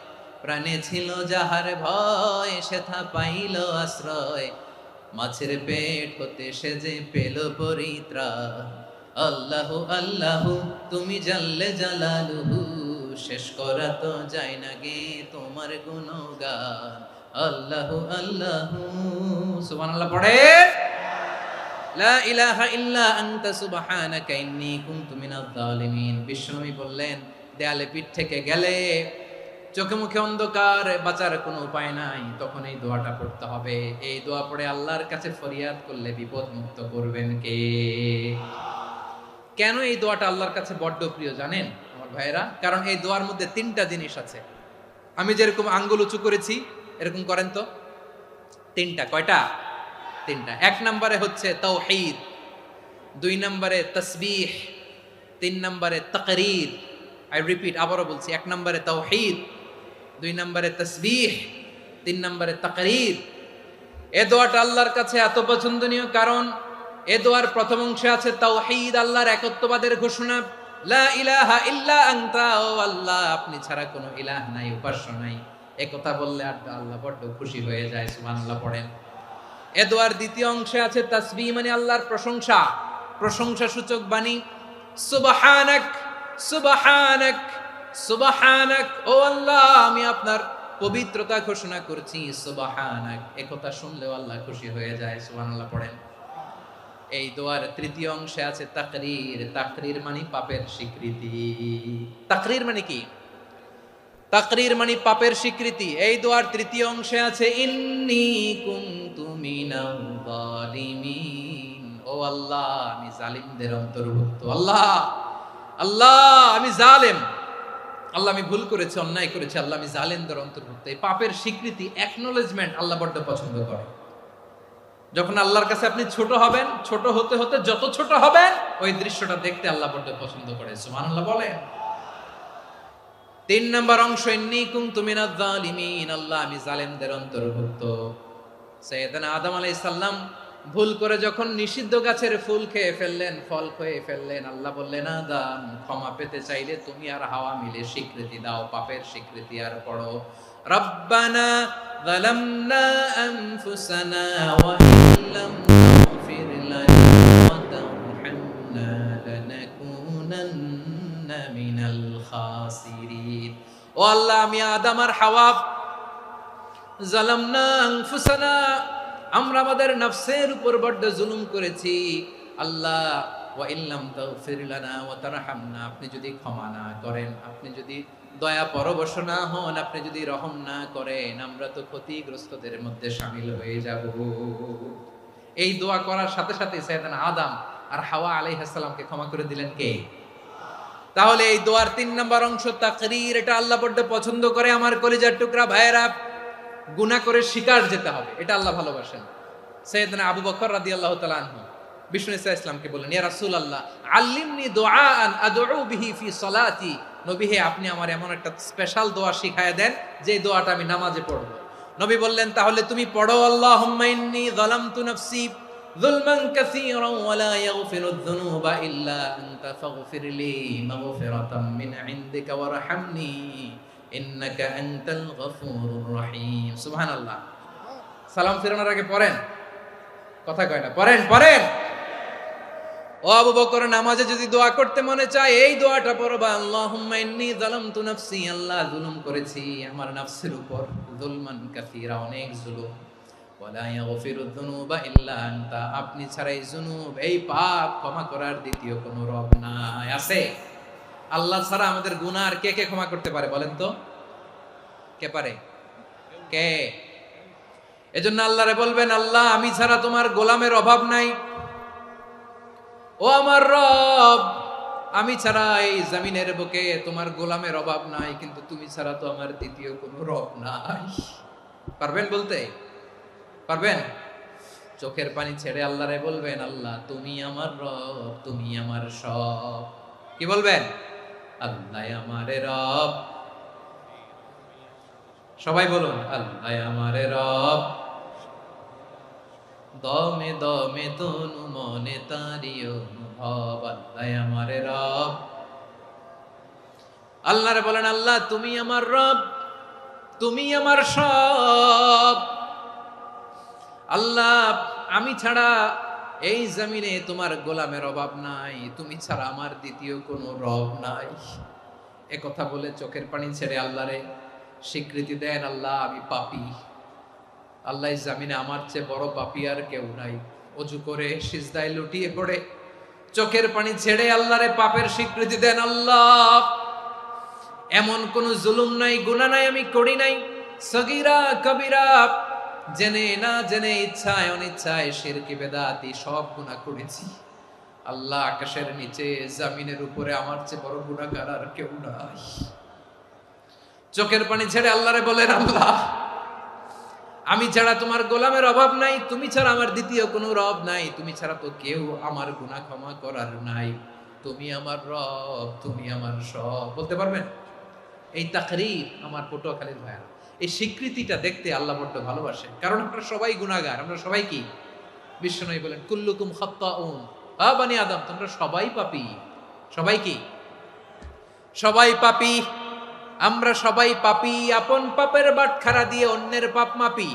প্রাণে ছিল যাহার ভয় সেথা পাইল আশ্রয়। মাছের পেট হতে সে যে পেল পরিত্রাণ। আল্লাহু আল্লাহু তুমি জাল্লে জালালুহু, শেষ করা তো যায় না গে তোমার গুণগান। আল্লাহু আল্লাহু, সুবহানাল্লাহ পড়ে। লা ইলাহা ইল্লা আনতা সুবহানাকা ইন্নী কুনতু মিনাজ জালিমিন। বিশ্বনবী বললেন, দেয়ালে পিঠ থেকে গেলে, চোখে মুখে অন্ধকার, বাঁচার কোনো উপায় নাই, তখন এই দোয়াটা পড়তে হবে। এই দোয়া পড়ে আল্লাহর কাছে ফরিয়াদ করলে বিপদ মুক্ত করবেন কে? কেন এই দোয়াটা আল্লাহর কাছে বড্ড প্রিয় জানেন আমার ভাইয়েরা? কারণ এই দোয়ার মধ্যে তিনটা জিনিস আছে। আমি যেরকম আঙ্গুল উঁচু করেছি, এরকম করেন তো। তিনটা। কয়টা? তিনটা। এক নম্বরে হচ্ছে তাওহীদ, দুই নম্বরে তাসবিহ, তিন নম্বরে তাকরীর। আই রিপিট, আবারও বলছি, এক নম্বরে তাওহীদ, দুই নম্বরে তাসবিহ, তিন নম্বরে তাকরীর। এ দোয়াটা আল্লাহর কাছে এত পছন্দনীয় কারণ এ দোয়ার প্রথম অংশে আছে তাওহীদ, আল্লাহর একত্ববাদের ঘোষণা। লা ইলাহা ইল্লা আনতা, ও আল্লাহ আপনি ছাড়া কোনো ইলাহ নাই, উপাস্য নাই। এ কথা বললে আর আল্লাহ বড্ড খুশি হয়ে যায়। সুবহানাল্লাহ পড়েন। এ দোয়ার দ্বিতীয় অংশে আছে তাসবিহ, মানে আল্লাহর প্রশংসা, প্রশংসা সূচক বাণী। সুবহানাক, সুবহানাক, সুবহানাক, ও আল্লাহ আমি আপনার পবিত্রতা ঘোষণা করছি। সুবহানাক, এ কথা শুনলেও আল্লাহ খুশি হয়ে যায়। সুবহানাল্লাহ পড়েন। এই দোয়ার তৃতীয় অংশে আছে তাকরীর। তাকরীর মানে পাপের স্বীকৃতি। তাকরীর মানে কি? তাকরীর মানে পাপের স্বীকৃতি। এই দোয়ার তৃতীয় অংশে আছে ইন্নী কুনতু মিনাল জালিমিন, ও আল্লাহ আমি জালিমদের অন্তর্ভুক্ত। আল্লাহ, আল্লাহ আমি জালেম, আল্লাহ আমি ভুল করেছি, অন্যায় করেছি, আল্লাহ আমি জালেমদের অন্তর্ভুক্ত। এই পাপের স্বীকৃতি, অ্যাকনোলেজমেন্ট আল্লাহ বড্ড পছন্দ করে। যখন আল্লাহর কাছে আপনি ছোট হবেন, ছোট হতে হতে যত ছোট হবেন, ওই দৃশ্যটা দেখতে আল্লাহ বড্ড পছন্দ করে। সুবহানাল্লাহ বলেন। তিন নম্বর অংশ ইন্নী কুনতু মিনাজ জালিমিন, আল্লাহ আমি জালেমদের অন্তর্ভুক্ত। সাইয়েদনা আদম আলাইহিস সালাম ভুল করে যখন নিষিদ্ধ গাছের ফুল খেয়ে ফেললেন, ফল খেয়ে ফেললেন, আল্লাহ বললেন আদম ক্ষমা পেতে চাইলে তুমি আর হাওয়া মিলে স্বীকৃতি দাও, পাপের স্বীকৃতি আর পড়ো, রব্বানা যালামনা আনফুসানা ওয়া ইল্লাম তাগফির লানা ওয়া তারহামনা লানাকুনান্না মিনাল খাসিরিন। ও আল্লাহ আমি আদম আর হাওয়া যালামনা আনফুসানা, আমরা আমাদের নফসের উপর বড্ড জুলুম করেছি। আল্লাহ ওয়া ইল্লাম তাগফির লানা ওয়া তারহামনা, আপনি যদি ক্ষমা না করেন, আপনি যদি দয়া পরবশ না হন, আপনি যদি রহম না করেন, আমরা তো ক্ষতিগ্রস্তদের মধ্যে শামিল হয়ে যাব। এই দোয়া করার সাথে সাথে সাইয়েদনা আদম আর হাওয়া আলাইহিস সালামকে ক্ষমা করে দিলেন কে? তাহলে এই দোয়ার তিন নম্বর অংশ তাকরীর, এটা আল্লাহ বড্ড পছন্দ করে। আমার কলিজার টুকরা ভাইয়েরা, গুনাহ করে শিকার যেতে হবে, এটা আল্লাহ ভালোবাসেন। সাইয়েদনা আবু বকর রাদিয়াল্লাহু তাআলা আনহু বিষ্ণু ইসা ইসলামকে বললেন, ইয়া রাসূলুল্লাহ আল্লিমনি দুআআন আদউ বিহি ফি সলাতি, নবী হে আপনি আমার এমন একটা স্পেশাল দোয়া শিখায়া দেন যে দোয়াটা আমি নামাজে পড়ব। নবী বললেন, তাহলে তুমি পড়ো, আল্লাহুম্মা ইন্নী যালামতু নাফসি যুলমান কাসীরান ওয়া লা ইয়াগফিরুয যুনুবা ইল্লা আনতা ফাগফিরলি মাগফিরাতাম মিন ইনদিকা ওয়ারহামনি ইন্নাকা আনতাল গফুরুর রহিম। সুবহানাল্লাহ। সালাম ফিরানোর আগে পড়েন, কথা কয় না, পড়েন পড়েন। ও আবু বকর, নামাজে যদি দোয়া করতে মনে চায় এই দোয়াটা পড়বা, আল্লাহুম্মা ইন্নী যালামতু নাফসি, আল্লাহ জুলুম করেছি আমার নফসের উপর, যুলমান কাসীরা, অনেক জুলুম, ওয়া লা ইয়াগফিরুয যুনুবা ইল্লা আনতা, আপনি ছাড়া এই জুনুব, এই পাপ ক্ষমা করার দ্বিতীয় কোনো রব নাই। আছে? আল্লাহ ছাড়া আমাদের গুনাহ আর কে কে ক্ষমা করতে পারে বলেন তো? কে পারে? কে? এজন্য আল্লাহরে বলবেন, আল্লাহ আমি ছাড়া তোমার গোলামের অভাব নাই, ও আমার রব আমি ছাড়া এই জমিনের বুকে তোমার গোলামের অভাব নাই, কিন্তু তুমি ছাড়া তো আমার দ্বিতীয় কোনো রব নাই। পারবেন বলতে? পারবেন? চোখের পানি ছেড়ে আল্লাহরে বলবেন, আল্লাহ তুমি আমার রব, তুমি আমার সব। কি বলবেন? আল্লাহ আমারে রব। সবাই বলুন, আল্লাহ আমারে রব, দমে দমে তনু মনে তারি অনুভব, আল্লাহ আমারে রব। আল্লাহরে বলেন, আল্লাহ তুমি আমার রব, তুমি আমার সব। আল্লাহ আমি ছাড়া এই জমিনে তোমার গোলামের অভাব নাই, তুমি ছাড়া আমার দ্বিতীয় কোনো রব নাই। এ কথা বলে চোখের পানি ছেড়ে আল্লাহরে স্বীকৃতি দেন, আল্লাহ আমি পাপী, আল্লাহ জামিনে আমার চেয়ে বড় পাপী আর কেউ নাই, অজু করে সিজদায় লুটিয়ে পড়ে চোখের পানি ছেড়ে আল্লাহরে পাপের স্বীকৃতি দেন। আল্লাহ, এমন কোন জুলুম নাই, গুনাহ নাই আমি করি নাই, সগীরা কবিরা, জেনে না জেনে, ইচ্ছায় অনিচ্ছায়, শিরকি বেদাতি সব গুনাহ করেছি। আল্লাহ, আকাশের নিচে জমিনের উপরে আমার চেয়ে বড় গুনাহগার আর কেউ নাই। চোখের পানি ছেড়ে আল্লাহরে বলেন, আল্লাহ, আমি ছাড়া তোমার গোলামের অভাব নাই, তুমি ছাড়া আমার দ্বিতীয় কোনো রব নাই, তুমি ছাড়া তো কেউ আমার গুনাহ ক্ষমা করার নাই, তুমি আমার রব, তুমি আমার সব। বলতে পারবেন? এই তাকরীর আমার পটুয়াখালীর ভাইয়া, এই স্বীকৃতিটা দেখতে আল্লাহ বড্ড ভালোবাসেন, কারণ আমরা সবাই গুনাহগার। আমরা সবাই কি? বিশ্বনবী বলেন, কুল্লুকুম খাত্তাউন, বানি আদম, তোমরা সবাই পাপী। সবাই কি? সবাই পাপী। আমরা সবাই পাপী, আপন পাপের বাটখারা দিয়ে অন্যের পাপ মাপি।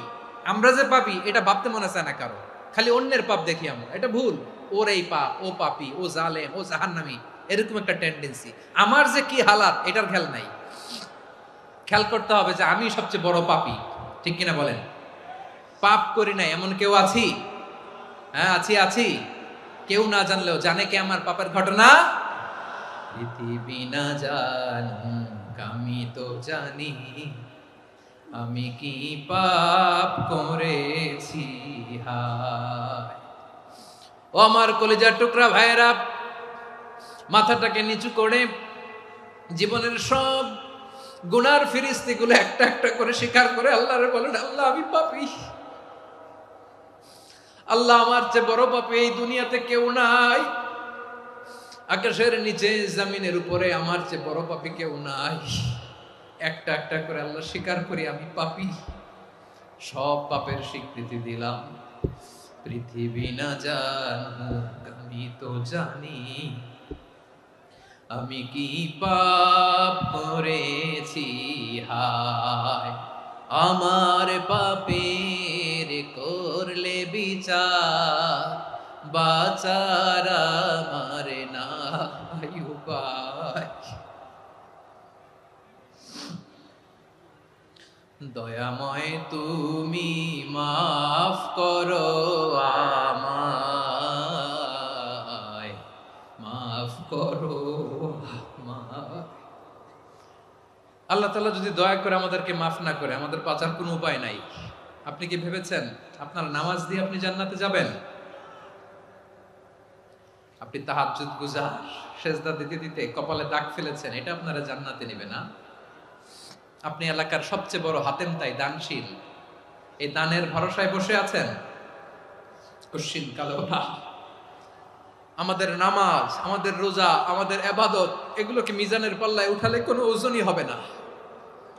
আমরা যে পাপী এটা ভাবতে মনে চায় না কারো, খালি অন্যের পাপ দেখি আমরা, এটা ভুল। ওর এই পাপ, ও পাপী, ও জালেম, ও জাহান্নামী, এরকম একটা টেন্ডেন্সি। আমার যে কি হালাত এটার খেয়াল নাই। খেয়াল করতে হবে যে আমি সবচেয়ে বড় পাপী, ঠিক কিনা বলেন? পাপ করি না এমন কেউ আছি? হ্যাঁ, আছি। কেউ না জানলেও জানে কে আমার পাপের ঘটনা? পৃথিবী না জানুক আমি তো জানি, আমি কি পাপ করেছি হায়। ও আমার কলিজার টুকরা ভাইয়েরা, মাথাটাকে নিচু করে জীবনের সব গুনার ফিরিস্তিগুলো একটা একটা করে স্বীকার করে আল্লাহরে বলেন, আল্লাহ, আমি পাপী। আল্লাহ, আমার চেয়ে বড় পাপী এই দুনিয়াতে কেউ নাই। আকাশের নিচে জমিনের উপরে আমার চেয়ে বড় পাপী কেউ নাই। একটা একটা করে আল্লাহ স্বীকার করি আমি পাপী। সব পাপের স্বীকৃতি দিলাম। পৃথিবী না জানুক আমি তো জানি, আমি কি পাপ করেছি হায়। আমার পাপের করলে বিচার, বাঁচার আমার নাই উপায়। দয়াময় তুমি মাফ করো আমায়, মাফ করো আমায়। আল্লাহ তাআলা যদি দয়া করে আমাদেরকে মাফ না করে, আমাদের বাঁচার কোনো উপায় নাই। আপনি কি ভেবেছেন আপনার নামাজ দিয়ে আপনি জান্নাতে যাবেন? আপনি তাহাজ্জুদ গুজার, সেজদা দিতে দিতে কপালে দাগ ফেলেছেন, এটা আপনারা জান্নাতে নেবে না? আপনি এলাকার সবচেয়ে বড় হাতেম তাই দানশীল, এই দানের ভরসায় বসে আছেন, কশিন কালো না। আমাদের নামাজ, আমাদের রোজা, আমাদের ইবাদত, এগুলোকে মিজানের পাল্লায় উঠালে কোনো ওজনই হবে না।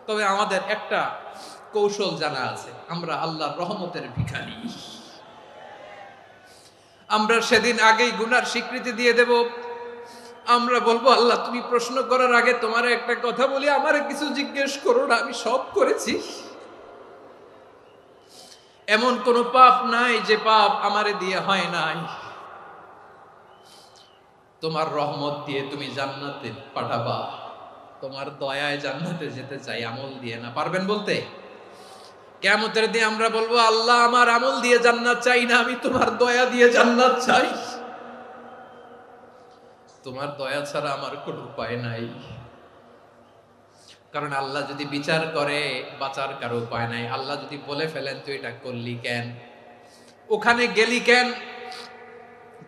তবে আমাদের একটা কৌশল জানা আছে, আমরা আল্লাহর রহমতের ভিখারি। আমরা সেদিন আগেই গুনার স্বীকৃতি দিয়ে দেব। আমরা বলবো, আল্লাহ, তুমি প্রশ্ন করার আগে তোমার একটা কথা বলি, আমারে কিছু জিজ্ঞেস করো না, আমি সব করেছি। এমন কোন পাপ নাই যে পাপ আমারে দিয়ে হয় নাই। তোমার রহমত দিয়ে তুমি জান্নাতে পাঠাবা, তোমার দয়ায় জান্নাতে যেতে চাই, আমল দিয়ে না। পারবেন বলতে? কিয়ামতের দিন আমরা বলবো, আল্লাহ, আমার আমল দিয়ে জান্নাত চাই না, আমি তোমার দয়া দিয়ে জান্নাত চাই। তোমার দয়া ছাড়া আমার কোনো উপায় নাই। কারণ আল্লাহ যদি বিচার করে, বাঁচার কারো উপায় নাই। আল্লাহ যদি বলে ফেলেন তুই এটা করলি কেন, ওখানে গেলি কেন,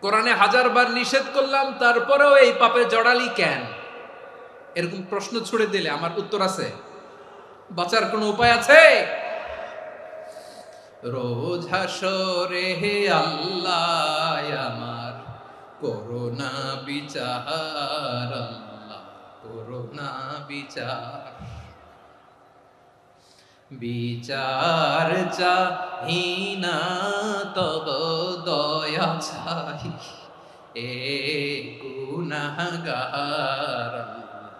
কোরআনে 1000 বার নিষেধ করলাম তারপরেও এই পাপে জড়ালি কেন, এরকম প্রশ্ন ছুড়ে দিলে আমার উত্তর আছে? বাঁচার কোনো উপায় আছে? রোজ হাসরে হে আল্লাহ আমার করোনা বিচার, আল্লাহ করোনা বিচার। বিচার চাহি না তব দয়া চাই, এ গুনাহগার, আল্লাহ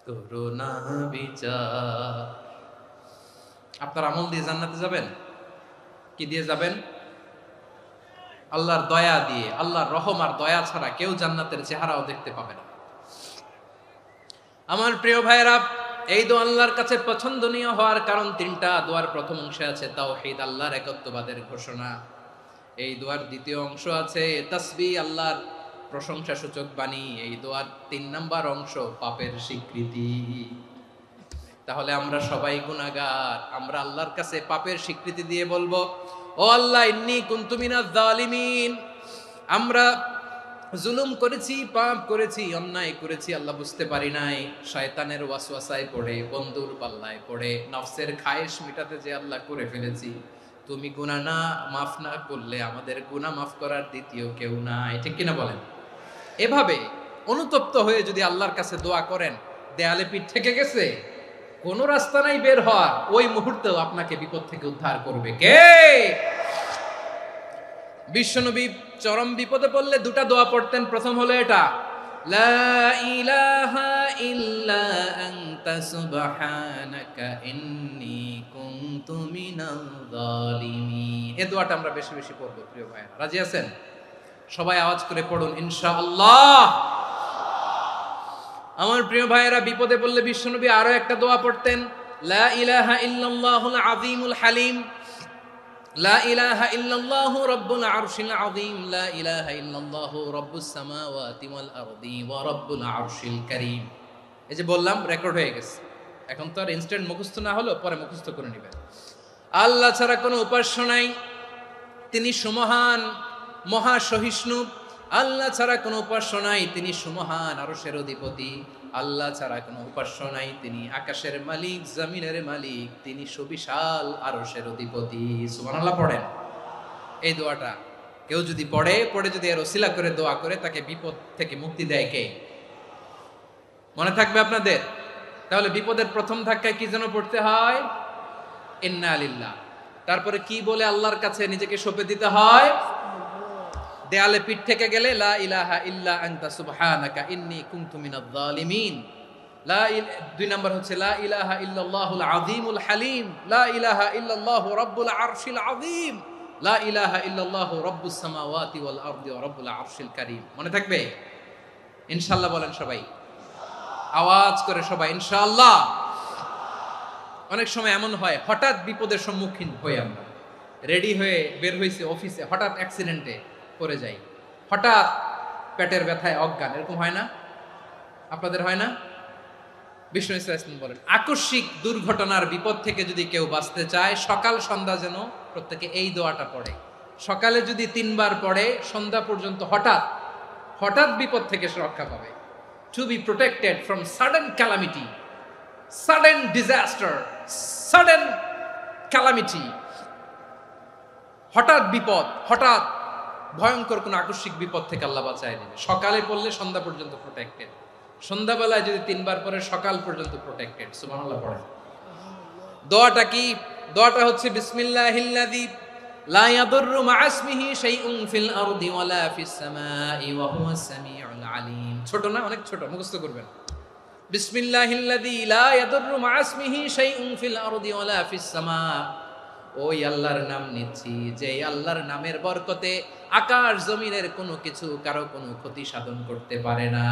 করোনা বিচার। আপনার আমল দিয়ে জান্নাতে যাবেন? কি দিয়ে যাবেন? আল্লাহর দয়া দিয়ে। আল্লাহর রহম আর দয়া ছাড়া কেউ জান্নাতের চেহারাও দেখতে পাবে না। আমার প্রিয় ভাইয়েরা, এই দোয়া আল্লাহর কাছে পছন্দনীয় হওয়ার কারণ 3টা। দোয়ার প্রথম অংশে আছে তাওহীদ, আল্লাহর একত্ববাদের ঘোষণা। এই দোয়ার দ্বিতীয় অংশ আছে তাসবিহ, আল্লাহর প্রশংসা সূচক বাণী। এই দোয়ার 3 নাম্বার অংশ পাপের স্বীকৃতি। তাহলে আমরা সবাই গুনাহগার, আমরা আল্লাহর কাছে পাপের স্বীকৃতি দিয়ে বলবো, ও আল্লাহ ইন্নী কুনতু মিনাজ জালিমিন, আমরা জুলুম করেছি, পাপ করেছি, অন্যায় করেছি, আল্লাহ বুঝতে পারি নাই, শয়তানের ওয়াসওয়াসায় পড়ে, বন্ধুর পাল্লায় পড়ে, নফসের খায়েশ মিটাতে যে আল্লাহ করে ফেলেছি। তুমি গুনাহ না মাফ না করলে আমাদের গুনাহ মাফ করার দ্বিতীয় কেউ নাই, ঠিক কিনা বলেন? এভাবে অনুতপ্ত হয়ে যদি আল্লাহর কাছে দোয়া করেন, দেয়ালে পিঠ থেকে গেছে, কোনো রাস্তা নাই বের হওয়ার, ওই মুহূর্তেও আপনাকে বিপদ থেকে উদ্ধার করবে কে? বিশ্বনবী চরম বিপদে পড়লে দুটা দোয়া পড়তেন। প্রথম হলো এটা, লা ইলাহা ইল্লা আনতা সুবহানাকা ইন্নী কুনতু মিনাল জালিমিন। এই দোয়াটা আমরা বেশি বেশি পড়ব প্রিয় ভাইরা, রাজি আছেন? সবাই আওয়াজ করে পড়ুন ইনশাআল্লাহ। আমার প্রিয় ভাইয়েরা, বিপদে পড়লে বিশ্বনবী আরো একটা দোয়া পড়তেন, লা ইলাহা ইল্লাল্লাহুল আযীমুল হালিম, লা ইলাহা ইল্লাল্লাহু রাব্বুল আরশিল আযীম, লা ইলাহা ইল্লাল্লাহু রাব্বুস সামাওয়াতি ওয়াল আরদি ওয়া রাব্বুল আরশিল কারীম। এই যে বললাম, রেকর্ড হয়ে গেছে, এখন তো আর ইনস্ট্যান্ট মুখস্থ না হলো, পরে মুখস্থ করে নেবেন। আল্লাহ ছাড়া কোনো উপাস্য নাই, তিনি সুমহান, মহা সহিষ্ণু। আল্লাহ ছাড়া কোনো উপাস্য নাই, তিনি সুমহান, আরশের অধিপতি। আল্লাহ ছাড়া কোনো উপাস্য নাই, তিনি আকাশের মালিক, জমিনের মালিক, তিনি সুবিশাল আরশের অধিপতি। সুবহানাল্লাহ পড়েন। এই দোয়াটা কেউ যদি পড়ে যদি এর ওসিলা করে দোয়া করে, তাকে বিপদ থেকে মুক্তি দেয় কে? মনে থাকবে আপনাদের? তাহলে বিপদের প্রথম ধাক্কায় কি যেন পড়তে হয়? ইন্না লিল্লাহ। তারপরে কি বলে আল্লাহর কাছে নিজেকে সঁপে দিতে হয়? দেয়ালে পিঠ থেকে গেলে লা ইলাহা ইল্লা আনতা সুবহানাকা ইন্নী কুনতু মিনাজ জালিমিন। 2 নাম্বার হচ্ছে লা ইলাহা ইল্লাল্লাহুল আযীমুল হালিম, লা ইলাহা ইল্লাল্লাহু রাব্বুল আরশিল আযীম, লা ইলাহা ইল্লাল্লাহু রাব্বুস সামাওয়াতি ওয়াল আরদি ওয়া রাব্বুল আরশিল কারীম। মনে থাকবে? ইনশাআল্লাহ বলেন সবাই, আওয়াজ করে সবাই ইনশাআল্লাহ। অনেক সময় এমন হয়, হঠাৎ বিপদের সম্মুখীন হই আমরা, রেডি হয়ে বের হইছে অফিসে, হঠাৎ অ্যাক্সিডেন্টে পড়ে যাই, হঠাৎ পেটের ব্যথায় অজ্ঞান, এরকম হয় না? আপনাদের হয় না? বিষ্ণু ইসলাম বলেন, আকস্মিক দুর্ঘটনার বিপদ থেকে যদি কেউ বাঁচতে চায়, সকাল সন্ধ্যা যেন প্রত্যেকে এই দোয়াটা পড়ে। সকালে যদি 3 বার পড়ে, সন্ধ্যা পর্যন্ত হঠাৎ বিপদ থেকে সে রক্ষা পাবে। To be protected from sudden calamity, sudden disaster, sudden calamity, হঠাৎ বিপদ, হঠাৎ ভয়ঙ্কর কোন আকস্মিক বিপদ থেকে আল্লাহ বাঁচায় দিবে। সকালে পড়লে সন্ধ্যা পর্যন্ত প্রোটেক্টেড, সন্ধ্যাবেলায় যদি 3 বার পরে সকাল পর্যন্ত প্রোটেক্টেড। সুবহানাল্লাহ পড়েন। দোয়াটা কি? দোয়াটা হচ্ছে বিসমিল্লাহিল্লাযী লা ইয়াদুররু মা ইসমিহি শাইউন ফিল আরদি ওয়ালা ফিস সামাই ওয়া হুয়াস সামিউল আলিম। ছোট না? অনেক ছোট, মুখস্থ করবেন। বিসমিল্লাহিল্লাযী লা ইয়াদুররু মা ইসমিহি শাইউন ফিল আরদি ওয়ালা ফিস সামা। ওই আল্লাহর নাম নিচ্ছি, যে আল্লাহর নামের বরকতে আকাশ জমিনের কোনো কিছু কারো কোনো ক্ষতি সাধন করতে পারে না।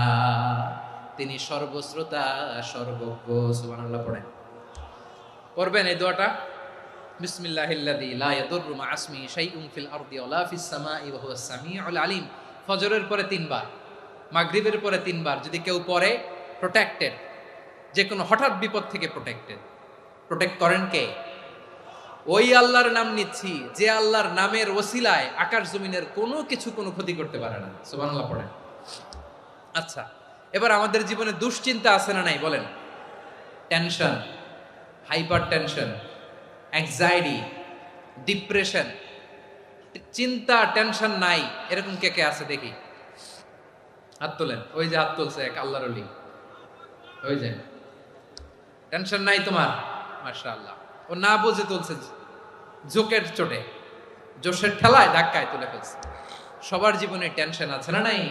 তিনি সর্বশ্রোতা, সর্বজ্ঞ। সুবহানাল্লাহ পড়েন। পড়বেন এই দোয়াটা, বিসমিল্লাহিল্লাযী লা ইয়াদুররু মা ইসমিহি শাইউন ফিল আরদি ওয়ালা ফিস সামাই ওয়া হুয়াস সামিউল আলিম। ফজরের পরে 3 বার, মাগরিবের পরে 3 বার যদি কেউ পড়ে, প্রোটেক্টেড, যে কোনো হঠাৎ বিপদ থেকে প্রোটেক্টেড। প্রোটেক্ট করেন কে? ওই আল্লাহর নাম নিচ্ছি, যে আল্লাহর নামের ওসিলায় আকাশ জমিনের কোনো কিছু কোনো ক্ষতি করতে পারে না। সুবহানাল্লাহ পড়েন। আচ্ছা, এবার আমাদের জীবনে দুশ্চিন্তা আছে না নাই বলেন? Tension, hyper tension, anxiety, depression, চিন্তা, টেনশন নাই, এরকম কে কে আছে দেখি? হাত তোলেন। ওই যে হাত তুলছে এক আল্লাহর ওলি, ওই যে। টেনশন নাই তোমার? মাশাআল্লাহ। ও না বুঝে তুলছে, জোকের চোটে, জোশের ঠেলায় ধাক্কায় তুলে ফেলছে। সবার জীবনে টেনশন আছে না নাই?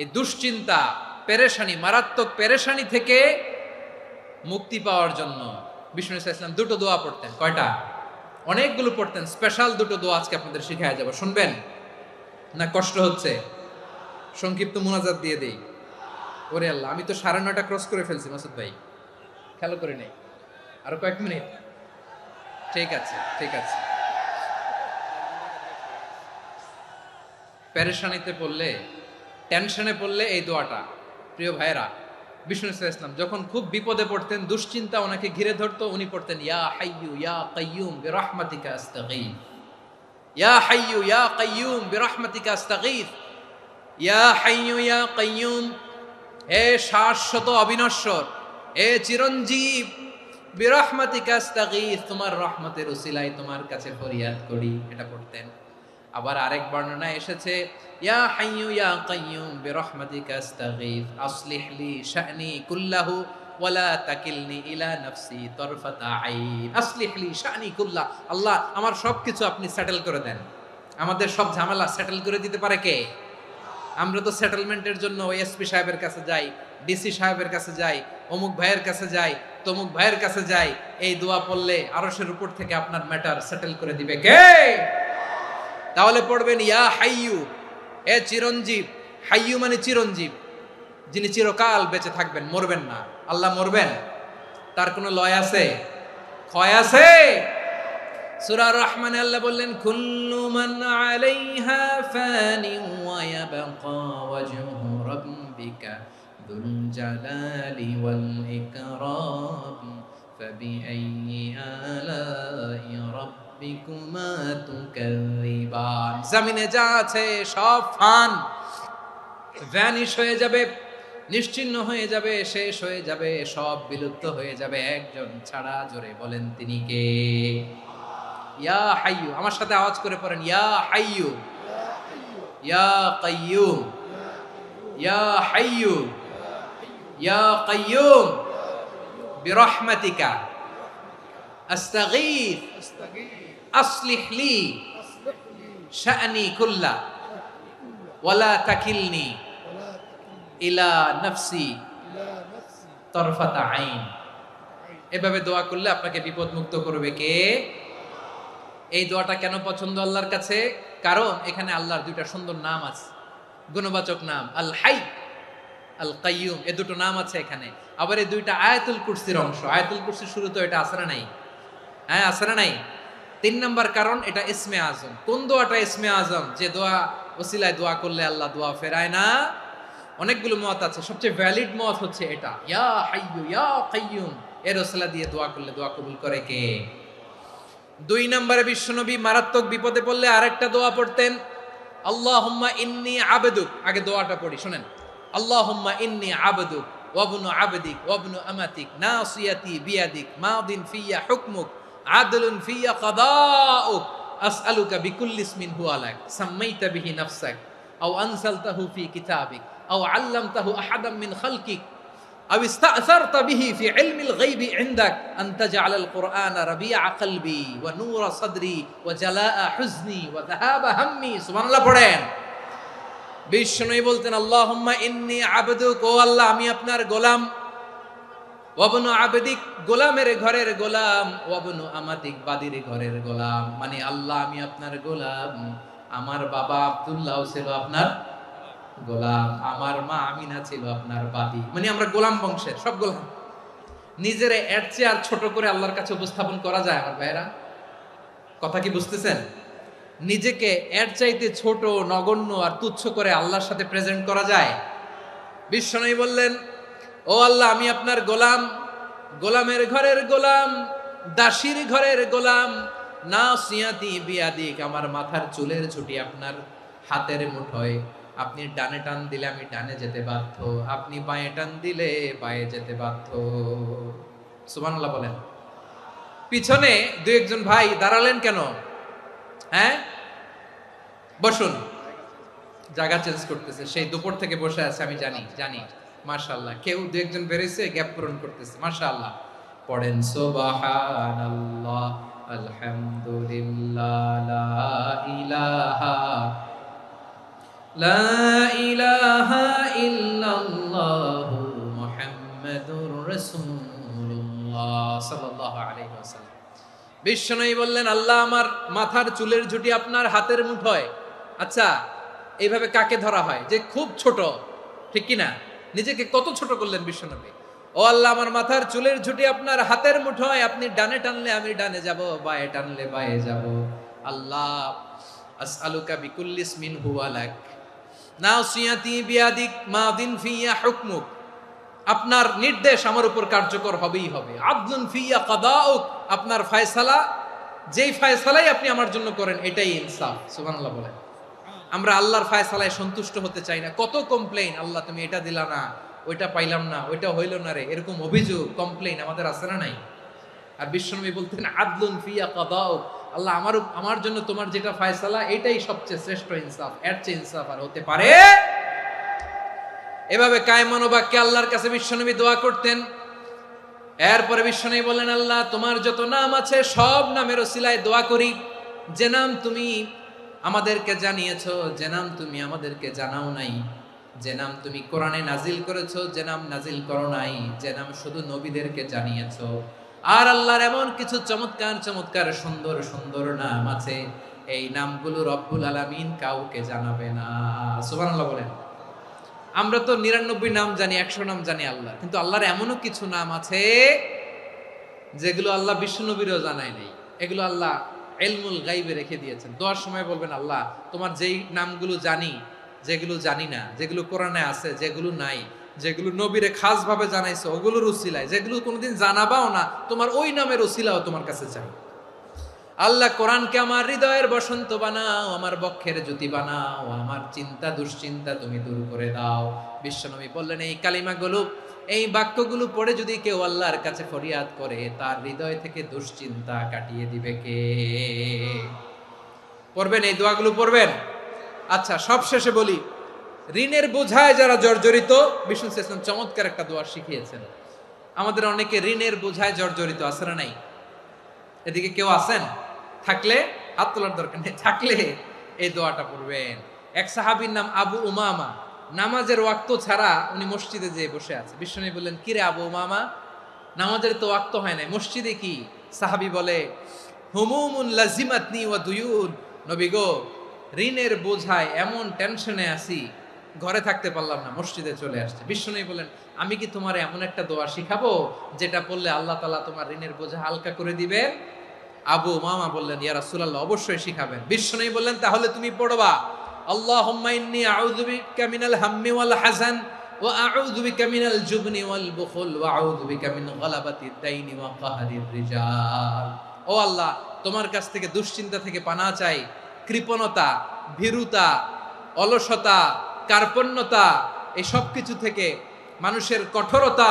এই দুশ্চিন্তা, পেরেশানি, মারাত্মক পেরেশানি থেকে মুক্তি পাওয়ার জন্য বিষ্ণু ইসলাম 2টো দোয়া পড়তেন। কয়টা? অনেকগুলো পড়তেন। স্পেশাল 2টো দোয়া আজকে আপনাদের শিখায় যাব, শুনবেন না? কষ্ট হচ্ছে? সংক্ষিপ্ত মুনাজাত দিয়ে দেই। ওরে আল্লাহ, আমি তো 9:30 ক্রস করে ফেলছি মাসুদ ভাই, খেয়াল করে নেই। আরো কয়েক মিনিট? ঠিক আছে, ঠিক আছে। পেরেশানিতে পড়লে, টেনশনে পড়লে এই দোয়াটা, প্রিয় ভাইরা, বিষ্ণু ইসলাম যখন খুব বিপদে পড়তেন, দুশ্চিন্তা ওনাকে ঘিরে ধরতো, উনি পড়তেন ইয়া হাইয়ু ইয়া কাইয়ুম বিরহমাতিকা আস্তাগীথ, ইয়া হাইয়ু ইয়া কাইয়ুম বিরহমাতিকা আস্তাগীথ, ইয়া হাইয়ু ইয়া কাইয়ুম, হে শাশ্বত অবিনশ্বর, হে চিরঞ্জীব, বিরহমাতিকা আস্তাগীথ, তোমার রহমতের উসিলায় তোমার কাছে ফরিয়াদ করি, এটা পড়তেন। আবার আরেক বর্ণনায় এসেছে ইয়া হাইয়ু ইয়া কাইয়ুম বিরহমাতিকা আস্তাগীথ আসলিহ লি শা'নি কুল্লাহু ওয়ালা তাকিলনি ইলা নাফসি তরফাতা আইন, আসলিহ লি শা'নি কুল্লাহ, আল্লাহ আমার সবকিছু আপনি সেটেল করে দেন, আমাদের সব ঝামেলা সেটেল করে দিতে পারে কে? আমরা তো সেটেলমেন্টের জন্য ওই এসপি সাহেবের কাছে যাই, ডিসি সাহেবের কাছে যাই, অমুক ভাইয়ের কাছে যাই, তমুক ভাইয়ের কাছে যাই, এই দোয়া পড়লে আরশের উপর থেকে আপনার ম্যাটার সেটেল করে দিবে কে? তাহলে পড়বেন ইয়া হাইয়ু, এ চিরঞ্জীব, হাইয়ু মানে চিরঞ্জীব, যিনি চিরকাল বেঁচে থাকবেন, মরবেন না। আল্লাহ মরবেন? তার কোনো লয় আছে? ক্ষয় আছে? সূরা রহমানে আল্লাহ বললেন কুল্লু মান আলাইহা ফানি ওয়া ইয়াবকা ওয়াজহু রাব্বিকা যুল জালালি ওয়াল ইকরাম ফাবিআইয়ি আলাই রাব্বিকুমা তুকাযিবান। জমিনে যা আছে সব ফান, ভ্যানিশ হয়ে যাবে, নিশ্চিহ্ন হয়ে যাবে, শেষ হয়ে যাবে, সব বিলুপ্ত হয়ে যাবে, একজন ছাড়া। জোরে বলেন তিনি কে? ইয়া হাইয়ু, আমার সাথে আওয়াজ করে পড়েন ইয়া হাইয়ু ইয়া কাইয়ুম ইয়া হাইয়ু ইয়া কাইয়ুম বিরহমাতিকা আস্তাগীথ আসলিহ লি শা'নি কুল্লা ওয়ালা তাকিলনি ইলা নাফসি তরফাতা আইন। এভাবে দোয়া করলে আপনাকে বিপদ মুক্ত করবে কে? এই দোয়াটা কেন পছন্দ আল্লাহর কাছে? কারণ এখানে আল্লাহর দুইটা সুন্দর নাম আছে, গুণবাচক নাম, আল হাই, আল কাইয়ুম, এই দুটো নাম আছে এখানে। আবার এই দুইটা আয়াতুল কুরসির অংশ। আয়াতুল কুরসির শুরু তো এটা আছে না নাই? হ্যাঁ, আছে না নাই? 3 নাম্বার কারণ, এটা ইসমে আজম। কোন দোয়াটা ইসমে আজম? যে দোয়া ওসিলায় দোয়া করলে আল্লাহ দোয়া ফেরায় না। অনেকগুলো মত আছে, সবচেয়ে ভ্যালিড মত হচ্ছে এটা, ইয়া হাইয়ু ইয়া কাইয়ুম, এর ওসিলা দিয়ে দোয়া করলে দোয়া কবুল করে কে? 2 নম্বরে বিশ্বনবী মারাত্মক বিপদে পড়লে আরেকটা দোয়া পড়তেন, আল্লাহুম্মা ইন্নী আবদুক। আগে দোয়াটা পড়ি, শুনেন। আল্লাহুম্মা ইন্নী আবদুক ওয়া ইবনু আবদিক ওয়া ইবনু আমাতিক নাসিয়াতি বিয়াদিক মাদিন ফিয়া হুকমুক আদলুন ফিয়া কাদাউক আসআলুকা বিকুল্লি ইসমিন হুয়া লাক সাম্মাইতা বিহি নাফসাক আও আনসালতাহু ফি কিতাবিক আও আল্লামতাহু আহাদাম মিন খালকিক أو استأثرت به في علم الغيب عندك أن تجعل القرآن ربيع قلبي ونور صدري وجلاء حزني وذهاب همي। سبحان الله পড়েন। বিষ্ণুই বলতেন আল্লাহুম্মা ইন্নী আবদুক, ও আল্লাহ আমি আপনার গোলাম, ওয়াবনু আবদিক, গোলামের ঘরের গোলাম, ওয়াবনু আমাতিক, বাদির ঘরের গোলাম। মানে আল্লাহ আমি আপনার গোলাম, আমার বাবা আব্দুল্লাহ ছিল আপনার গোলাম, আমার মা আমিনা ছিল আপনার বাদী। মানে আমরা গোলাম বংশের, সব গোলাম। নিজেরে এর চেয়ে আর ছোট করে আল্লাহর কাছে উপস্থাপন করা যায় আমার ভাইরা? কথা কি বুঝতেছেন? নিজেকে এর চাইতে ছোট, নগণ্য আর তুচ্ছ করে আল্লাহর সাথে প্রেজেন্ট করা যায়? বিশ্বনবী বললেন ও আল্লাহ আমি আপনার গোলাম, গোলামের ঘরের গোলাম, দাসীর ঘরের গোলাম, নাসিয়াতি বিয়াদিক, আমার মাথার চুলের ছুটি আপনার হাতের মুঠোয়, আপনি ডানে টান দিলে আমি ডানে যেতে বাধ্য, আপনি বাঁয়ে টান দিলে বাঁয়ে যেতে বাধ্য। সুবহানাল্লাহ বলেন। পিছনে 2-1 ভাই দাঁড়ালেন কেন? হ্যাঁ, বসুন। জায়গা চেঞ্জ করতেছে, সেই দুপুর থেকে বসে আছে আমি জানি জানি। মাশাআল্লাহ, কেউ 2-1 বেরিয়েছে, গ্যাপ পূরণ করতেছে। মাশাআল্লাহ। পড়েন সুবহানাল্লাহ আলহামদুলিল্লাহ লা ইলাহা লা ইলাহা ইল্লাল্লাহু মুহাম্মাদুর রাসূলুল্লাহ সাল্লাল্লাহু আলাইহি ওয়াসাল্লাম। বিশ্বনবী বললেন আল্লাহ আমার মাথার চুলের ঝুঁটি আপনার হাতের মুঠোয়। আচ্ছা, এইভাবে কাকে ধরা হয়? যে খুব ছোট, ঠিক কি না? নিজেকে কত ছোট করলেন বিশ্বনবী। ও আল্লাহ আমার মাথার চুলের ঝুঁটি আপনার হাতের মুঠোয়, আপনি ডানে টানলে আমি ডানে যাব, বাঁয়ে টানলে বাঁয়ে যাব। আল্লাহ আসআলুকা বিকুল্লি ইসমিন হুয়া লাক নাসিয়াতি বিয়াদিক মাদিন ফিয়া হুকমুক, আপনার নির্দেশ আমার উপর কার্যকর হবেই হবে। আদলুন ফিয়া কাদাউক, আপনার ফয়সালা, যেই ফয়সালাই আপনি আমার জন্য করেন এটাই ইনসাফ। সুবহানাল্লাহ বলেন। আমরা আল্লাহর ফয়সালায় সন্তুষ্ট হতে চাই না। কত কমপ্লেইন, আল্লাহ তুমি এটা দিলা না, ওইটা পাইলাম না, ওইটা হইল না রে, এরকম অভিযোগ কমপ্লেইন আমাদের আছে না নাই? আর বিশ্বনবী বলতেন আদলুন ফিয়া কাদাউক, আল্লাহ আমার জন্য তোমার যেটা ফয়সালা এটাই সবচেয়ে শ্রেষ্ঠ ইনসাফ, এর চেয়ে ইনসাফ আর হতে পারে? এভাবে কায়মান বাক্যে আল্লাহর কাছে বিশ্বনবী দোয়া করতেন। এরপরে বিশ্বনবী বললেন, আল্লাহ তোমার যত নাম আছে সব নামের ওসিলায় দোয়া করি, যে নাম তুমি আমাদেরকে জানিয়েছো, যে নাম তুমি আমাদেরকে জানাও নাই, যে নাম তুমি কোরআনে নাজিল করেছো, যে নাম নাজিল করো নাই, যে নাম শুধু নবীদেরকে জানিয়েছো। আর আল্লাহর এমন কিছু চমৎকার চমৎকার সুন্দর সুন্দর নাম আছে, এই নামগুলো রব্বুল আলামিন কাউকে জানাবে না। সুবহানাল্লাহ বলেন। আমরা তো 99 নাম জানি, 100 নাম জানি আল্লাহ, কিন্তু আল্লাহর এমনও কিছু নাম আছে যেগুলো আল্লাহ বিশ্বনবীরও জানায় নেই। এগুলো আল্লাহ ইলমুল গায়বে রেখে দিয়েছেন। দোয়ার সময় বলবেন, আল্লাহ তোমার যেই নামগুলো জানি, যেগুলো জানি না, যেগুলো কোরআনে আছে, যেগুলো নাই, যেগুলো নবীরে খাস ভাবে জানাইছো ওগুলোর উসিলায়, যেগুলো কোনোদিন জানাবাও না, তোমার ওই নামের উসিলাও তোমার কাছে চাই। আল্লাহ কোরআনকে আমার হৃদয়ের বসন্ত বানাও, আমার বক্ষের জ্যোতি বানাও, আমার চিন্তা দুশ্চিন্তা তুমি দূর করে দাও। বিশ্বনবী বললেন, এই কালিমাগুলো, এই বাক্যগুলো পড়ে যদি কেউ আল্লাহর কাছে ফরিয়াদ করে, তার হৃদয় থেকে দুশ্চিন্তা কাটিয়ে দিবে কে? পড়বেন, এই দোয়াগুলো পড়বেন। আচ্ছা, সব শেষে বলি, ঋণের বোঝায় যারা জর্জরিত, বিষ্ণু ইসলাম চমৎকার একটা দোয়া শিখিয়েছেন। আমাদের অনেকে ঋণের বোঝায় জর্জরিত, আছে না নাই? এদিকে কেউ আছেন? থাকলে হাত তোলার দরকার নেই, থাকলে এই দোয়াটা পড়বেন। এক সাহাবীর নাম আবু উমামা, নামাজের ওয়াক্ত ছাড়া উনি মসজিদে যেয়ে বসে আছে। বিশ্বনবী বললেন, কি রে আবু উমামা, নামাজের তো ওয়াক্ত হয় নাই, মসজিদে কি? সাহাবী বলে, হুমুমুন লাজিমাতনি ওয়া দুয়ুন, নবী গো, ঋণের বোঝায় এমন টেনশনে আছি, ঘরে থাকতে পারলাম না, মসজিদে চলে আসছে। বিশ্বনবী বলেন, আমি কি তোমার এমন একটা দোয়া শিখাবো যেটা পড়লে আল্লাহ তাআলা তোমার ঋণের বোঝা হালকা করে দিবে? আবু উমামা বললেন, ইয়া রাসূলুল্লাহ, অবশ্যই শিখাবেন। বিশ্বনবী বললেন, তাহলে তুমি পড়বা, আল্লাহুম্মা ইন্নী আউযু বিকা মিনাল হাম্মি ওয়াল হাযান ওয়া আউযু বিকা মিনাল জুবনি ওয়াল বুখল ওয়া আউযু বিকা মিন গালাবাতিদ দাইনি ওয়া কাহরির রিজাল। ও আল্লাহ, তোমার কাছ থেকে দুশ্চিন্তা থেকে পানাহ চাই, কৃপণতা, ভীরুতা, অলসতা, কার্পণ্যতা, এই সব কিছু থেকে, মানুষের কঠোরতা,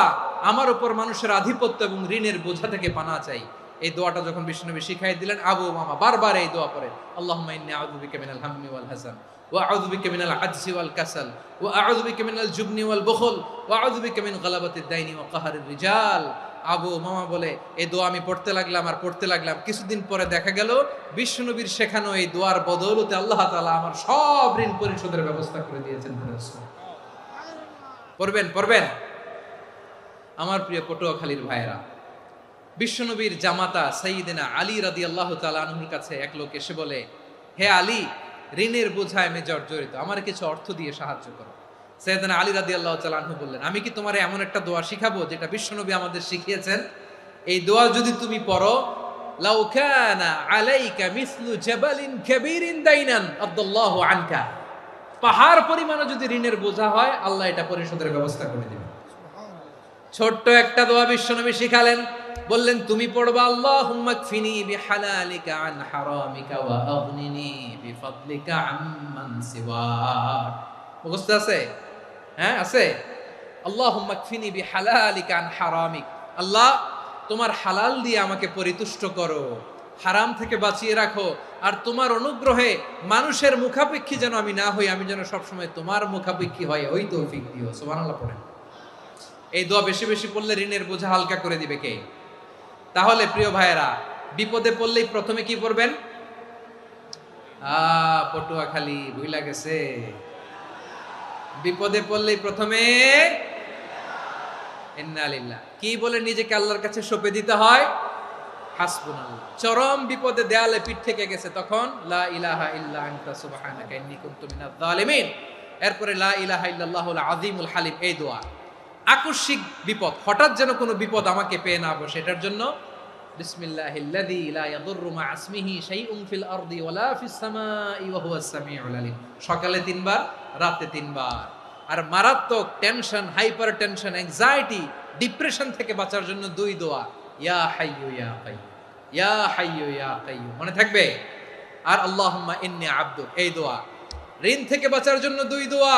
আমার উপর মানুষের আধিপত্য এবং ঋণের বোঝা থেকে পানাহ চাই। এই দোয়াটা যখন বিশ্বনবী শিখাই দিলেন, আবু উমামা বারবার এই দোয়া পড়েন, আল্লাহুম্মা ইন্নী আউযু বিকা মিনাল হাম্মি ওয়াল হাযান ওয়া আউযু বিকা মিনাল আজজি ওয়াল কাসাল ওয়া আউযু বিকা মিনাল জুবনি ওয়াল বুখল ওয়া আউযু বিকা মিন গালাবাতিদ দাইনি ওয়া কাহরির রিজাল। আবু উমামা বলে, এই দোয়া আমি পড়তে লাগলাম আর পড়তে লাগলাম, কিছুদিন পরে দেখা গেল বিশ্বনবীর শেখানো এই দোয়ার বদৌলতে আল্লাহ তাআলা আমার সব ঋণ পরিশোধের ব্যবস্থা করে দিয়েছেন। পড়বেন পড়বেন। আমার প্রিয় পটুয়াখালীর ভাইয়েরা, বিশ্বনবীর জামাতা সাইয়্যিদিনা আলী রাদিয়াল্লাহু তাআলা আনহুর কাছে এক লোক এসে বলে, হে আলী, ঋণের বোঝায় আমি জর্জরিত, আমার কিছু অর্থ দিয়ে সাহায্য করো। সাইয়্যিদিনা আলী রাদিয়াল্লাহু তাআলা আনহু বললেন, আমি কি তোমারে এমন একটা দোয়া শিখাবো যেটা বিশ্বনবী আমাদের শিখিয়েছেন? এই দোয়া যদি তুমি পড়ো, লাউ কানা আলাইকা মিসলু জাবালিন কাবীরিন দাইনান আদাল্লাহু আনকা, পাহাড় পরিমাণও যদি ঋণের বোঝা হয়, আল্লাহ এটা পরিশোধের ব্যবস্থা করে দিবেন। ছোট্ট একটা দোয়া বিশ্বনবী শিখালেন, বললেন তুমি পড়বা, আল্লাহুম্মা কফিনি বিহালালিকা আন হারামিকা ওয়া আগনিনি বিফাদলিকা আম্মান সিওয়াক। মুখস্থ আছে? হ্যাঁ আছে। আল্লাহুম্মা কফিনি বিহালালিকা আন হারামিক, আল্লাহ তোমার হালাল দিয়ে আমাকে পরিতুষ্ট করো, হারাম থেকে বাঁচিয়ে রাখো, আর তোমার অনুগ্রহে মানুষের মুখাপেক্ষী যেন আমি না হই, আমি যেন সবসময় তোমার মুখাপেক্ষী হয়, ওই তৌফিক দিও। সুবহানাল্লাহ পড়েন। এই দোয়া বেশি বেশি পড়লে ঋণের বোঝা হালকা করে দিবে কে? তাহলে প্রিয় ভাইয়েরা, বিপদে পড়লেই প্রথমে কি পড়বেন? পটুয়াখালী ভুইলা গেছে। বিপদে পড়লেই প্রথমে ইন্না লিল্লাহ কি বলে নিজেকে আল্লাহর কাছে সঁপে দিতে হয়? হাসবুনাল্লাহ। চরম বিপদে দেয়ালে পিঠ থেকে গেছে, তখন লা ইলাহা ইল্লা আনতা সুবহানাকা ইন্নী কুনতু মিনাজ জালিমিন। এরপরে লা ইলাহা ইল্লাল্লাহুল আযীমুল হালিম, এই দোয়া। আকস্মিক বিপদ, হঠাৎ যেন কোনো বিপদ আমাকে পেয়ে না বসে, এটার জন্য বিসমিল্লাহিল্লাযী লা ইয়াদুররু মা ইসমিহি শাইউন ফিল আরদি ওয়ালা ফিস সামাই ওয়া হুয়াস সামিউল আলিম। সকালে 3 বার, রাতে 3 বার। আর মারাত্মক tension, hyper tension, anxiety, depression থেকে বাঁচার জন্য 2 দোয়া, ইয়া হাইয়্যু ইয়া কাইয়্যুম, ইয়া হাইয়্যু ইয়া কাইয়্যুম। মনে থাকবে? আর আল্লাহুম্মা ইন্নী আবদুক, এই দোয়া। ঋণ থেকে বাঁচার জন্য 2 দোয়া,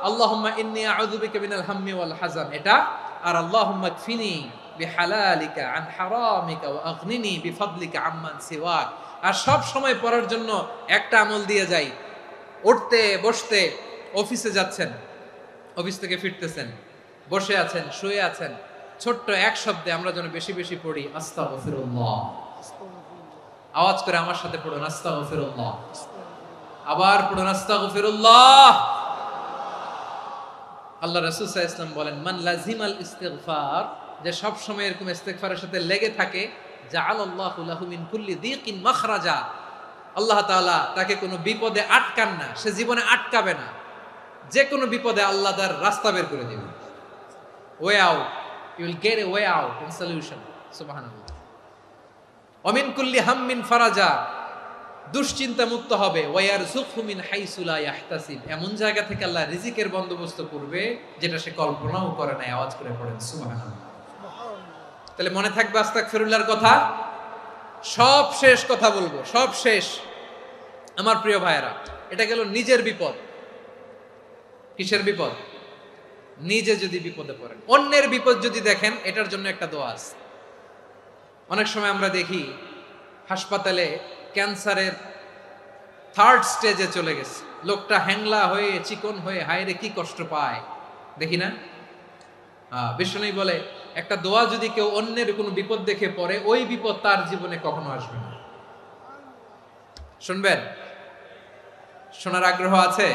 আল্লাহুম্মা ইন্নী আউযু বিকা মিনাল হাম্মি ওয়াল হাযান, এটা। আর আল্লাহুম্মা কফিনি বিহালালিকা আন হারামিকা ওয়া আগনিনি বিফাদলিকা আম্মান সিওয়াক। আর সব সময় পড়ার জন্য একটা আমল দিয়ে যাই, উঠতে বসতে, অফিসে যাচ্ছেন, অফিস থেকে ফিরতেছেন, বসে আছেন, শুয়ে আছেন, ছোট্ট এক শব্দে আমরা যেন বেশি বেশি পড়ি আস্তাগফিরুল্লাহ। আওয়াজ করে আমার সাথে পড়ুন আস্তাগফিরুল্লাহ। আবার পড়ুন আস্তাগফিরুল্লাহ। আল্লাহ রাসূল সাল্লাল্লাহু আলাইহি ওয়াসাল্লাম বলেন, মান লাজিমাল ইস্তিগফার, যে সব সময় এরকম ইস্তিগফারের সাথে লেগে থাকে, জাআলাল্লাহু লাহু মিন কুল্লি যিকিন মাখরাজা, আল্লাহ তাআলা তাকে কোনো বিপদে আটকান না, সে জীবনে আটকাবে না। যে কোনো বিপদে আল্লাহ তার রাস্তা বের করে দিবেন, way out, you will get a way out in solution. সুবহানাল্লাহ। ওয়া মিন কুল্লি হাম্মিন ফারাজা, দুশ্চিন্তা মুক্ত হবে। ওয়ায়ারযুকহু মিন হাইসু লা ইয়াহতাসিব, এমন জায়গা থেকে আল্লাহ রিজিকের বন্দোবস্ত করবে যেটা সে কল্পনাও করে না। আওয়াজ করে পড়েন সুবহানাল্লাহ। তাহলে মনে থাকবে আস্তাগফিরুল্লাহর কথা। সব শেষ কথা বলবো, সব শেষ আমার প্রিয় ভাইয়েরা। এটা গেল নিজের বিপদ। কিসের বিপদ? নিজে যদি বিপদে পড়েন। অন্যের বিপদ যদি দেখেন, এটার জন্য একটা দোয়া আছে। অনেক সময় আমরা দেখি হাসপাতালে ক্যান্সারের 3rd স্টেজে চলে গেছে, লোকটা হ্যাংলা হয়ে, চিকন হয়ে, হায়রে কি কষ্ট পায়, দেখি না? বিষ্ণু বলে, একটা দোয়া যদি কেউ অন্যের কোনো বিপদ দেখে পড়ে, ওই বিপদ তার জীবনে কখনো আসবে না। শুনবেন? শোনার আগ্রহ আছে?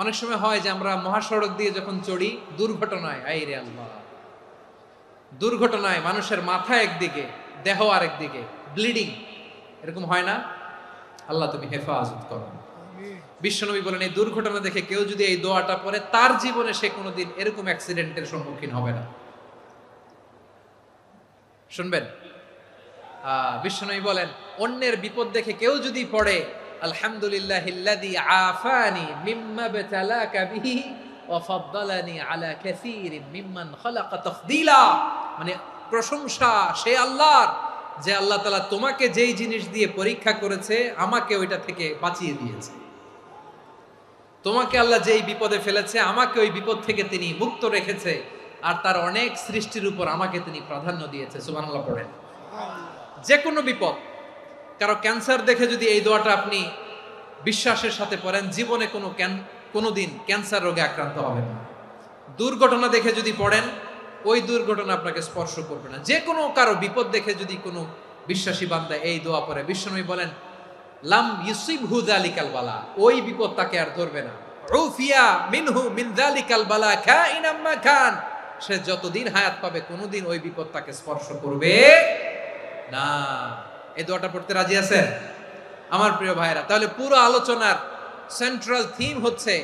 অনেক সময় হয় যে আমরা মহাসড়ক দিয়ে যখন চড়ি, দুর্ঘটনায়, আইরে আল্লাহ, দুর্ঘটনায় মানুষের মাথা একদিকে, দেহ আরেকদিকে, ব্লিডিং, এরকম হয় না? আল্লাহ তুমি হেফাজত করো। বিশ্বনবী বলেন, এই দুর্ঘটনা দেখে কেউ যদি এই দোয়াটা পড়ে, তার জীবনে সে কোনোদিন এরকম অ্যাক্সিডেন্টের সম্মুখীন হবে না। শুনবেন? বিশ্বনবী বলেন, অন্যের বিপদ দেখে কেউ যদি পড়ে, আলহামদুলিল্লাহিল্লাযী আফানি মিম্মা বতালাকা বিহি ওয়া ফাদ্দালানি আলা কাসীরিন মিম্মান খালাকা তাফদীলা, মানে প্রশংসা সে আল্লাহর, যে আল্লাহ তাআলা তোমাকে যেই জিনিস দিয়ে পরীক্ষা করেছে, আমাকে ওইটা থেকে বাঁচিয়ে দিয়েছে। তোমাকে আল্লাহ যেই বিপদে ফেলেছে, আমাকে ওই বিপদ থেকে তিনি মুক্ত রেখেছে, আর তার অনেক সৃষ্টির উপর আমাকে তিনি প্রাধান্য দিয়েছে। সুবহানাল্লাহ পড়েন। যে কোনো বিপদ, কারো ক্যান্সার দেখে যদি এই দোয়াটা আপনি বিশ্বাসের সাথে পড়েন, জীবনে কোনোদিন ক্যান্সার রোগে আক্রান্ত হবেন না। দুর্ঘটনা দেখে যদি পড়েন, ওই দুর্ঘটনা আপনাকে স্পর্শ করবে না। যে কোনো কারো বিপদ দেখে যদি কোনো বিশ্বাসী বান্দা এই দোয়া পড়ে, বিশ্বনবী বলেন, লাম ইউসিবহু যালিকাল বালা, ওই বিপদ তাকে আর ধরবে না। উফিয়া মিনহু মিন যালিকাল বালা কাইনাম মা কান, সে যতদিন হায়াত পাবে কোনোদিন ওই বিপদ তাকে স্পর্শ করবে না। এই দোয়াটা পড়তে রাজি আছেন আমার প্রিয় ভাইরা? তাহলে পুরো আলোচনার সেন্ট্রাল থিম হচ্ছে,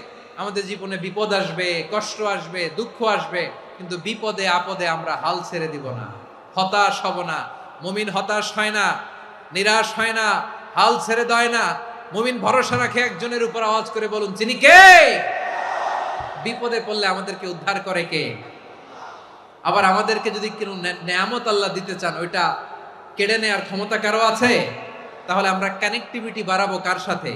আমাদের জীবনে বিপদ আসবে, কষ্ট আসবে, দুঃখ আসবে, কিন্তু বিপদে আপদে আমরা হাল ছেড়ে দিব না, হতাশ হব না। মুমিন হতাশ হয় না, নিরাশ হয় না, হাল ছেড়ে দেয় না। মুমিন ভরসা রাখে একজনের উপর। আওয়াজ করে বলুন, যিনি কে? বিপদে পড়লে আমাদেরকে উদ্ধার করে কে? আবার আমাদেরকে যদি কোনো নেয়ামত আল্লাহ দিতে চান, ওইটা কেড়ে নেওয়ার ক্ষমতা কারো আছে? তাহলে আমরা কানেক্টিভিটি বাড়াবো কার সাথে?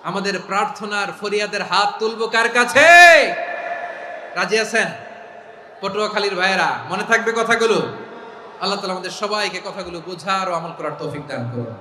আমাদের প্রার্থনার ফরিয়াদের হাত তুলবো কার কাছে? রাজি আছেন? পটুয়াখালীর ভাইয়েরা, মনে থাকবে কথাগুলো? আল্লাহ তাআলা আমাদের সবাইকে কথাগুলো বোঝার ও আমল করার তৌফিক দান করুন।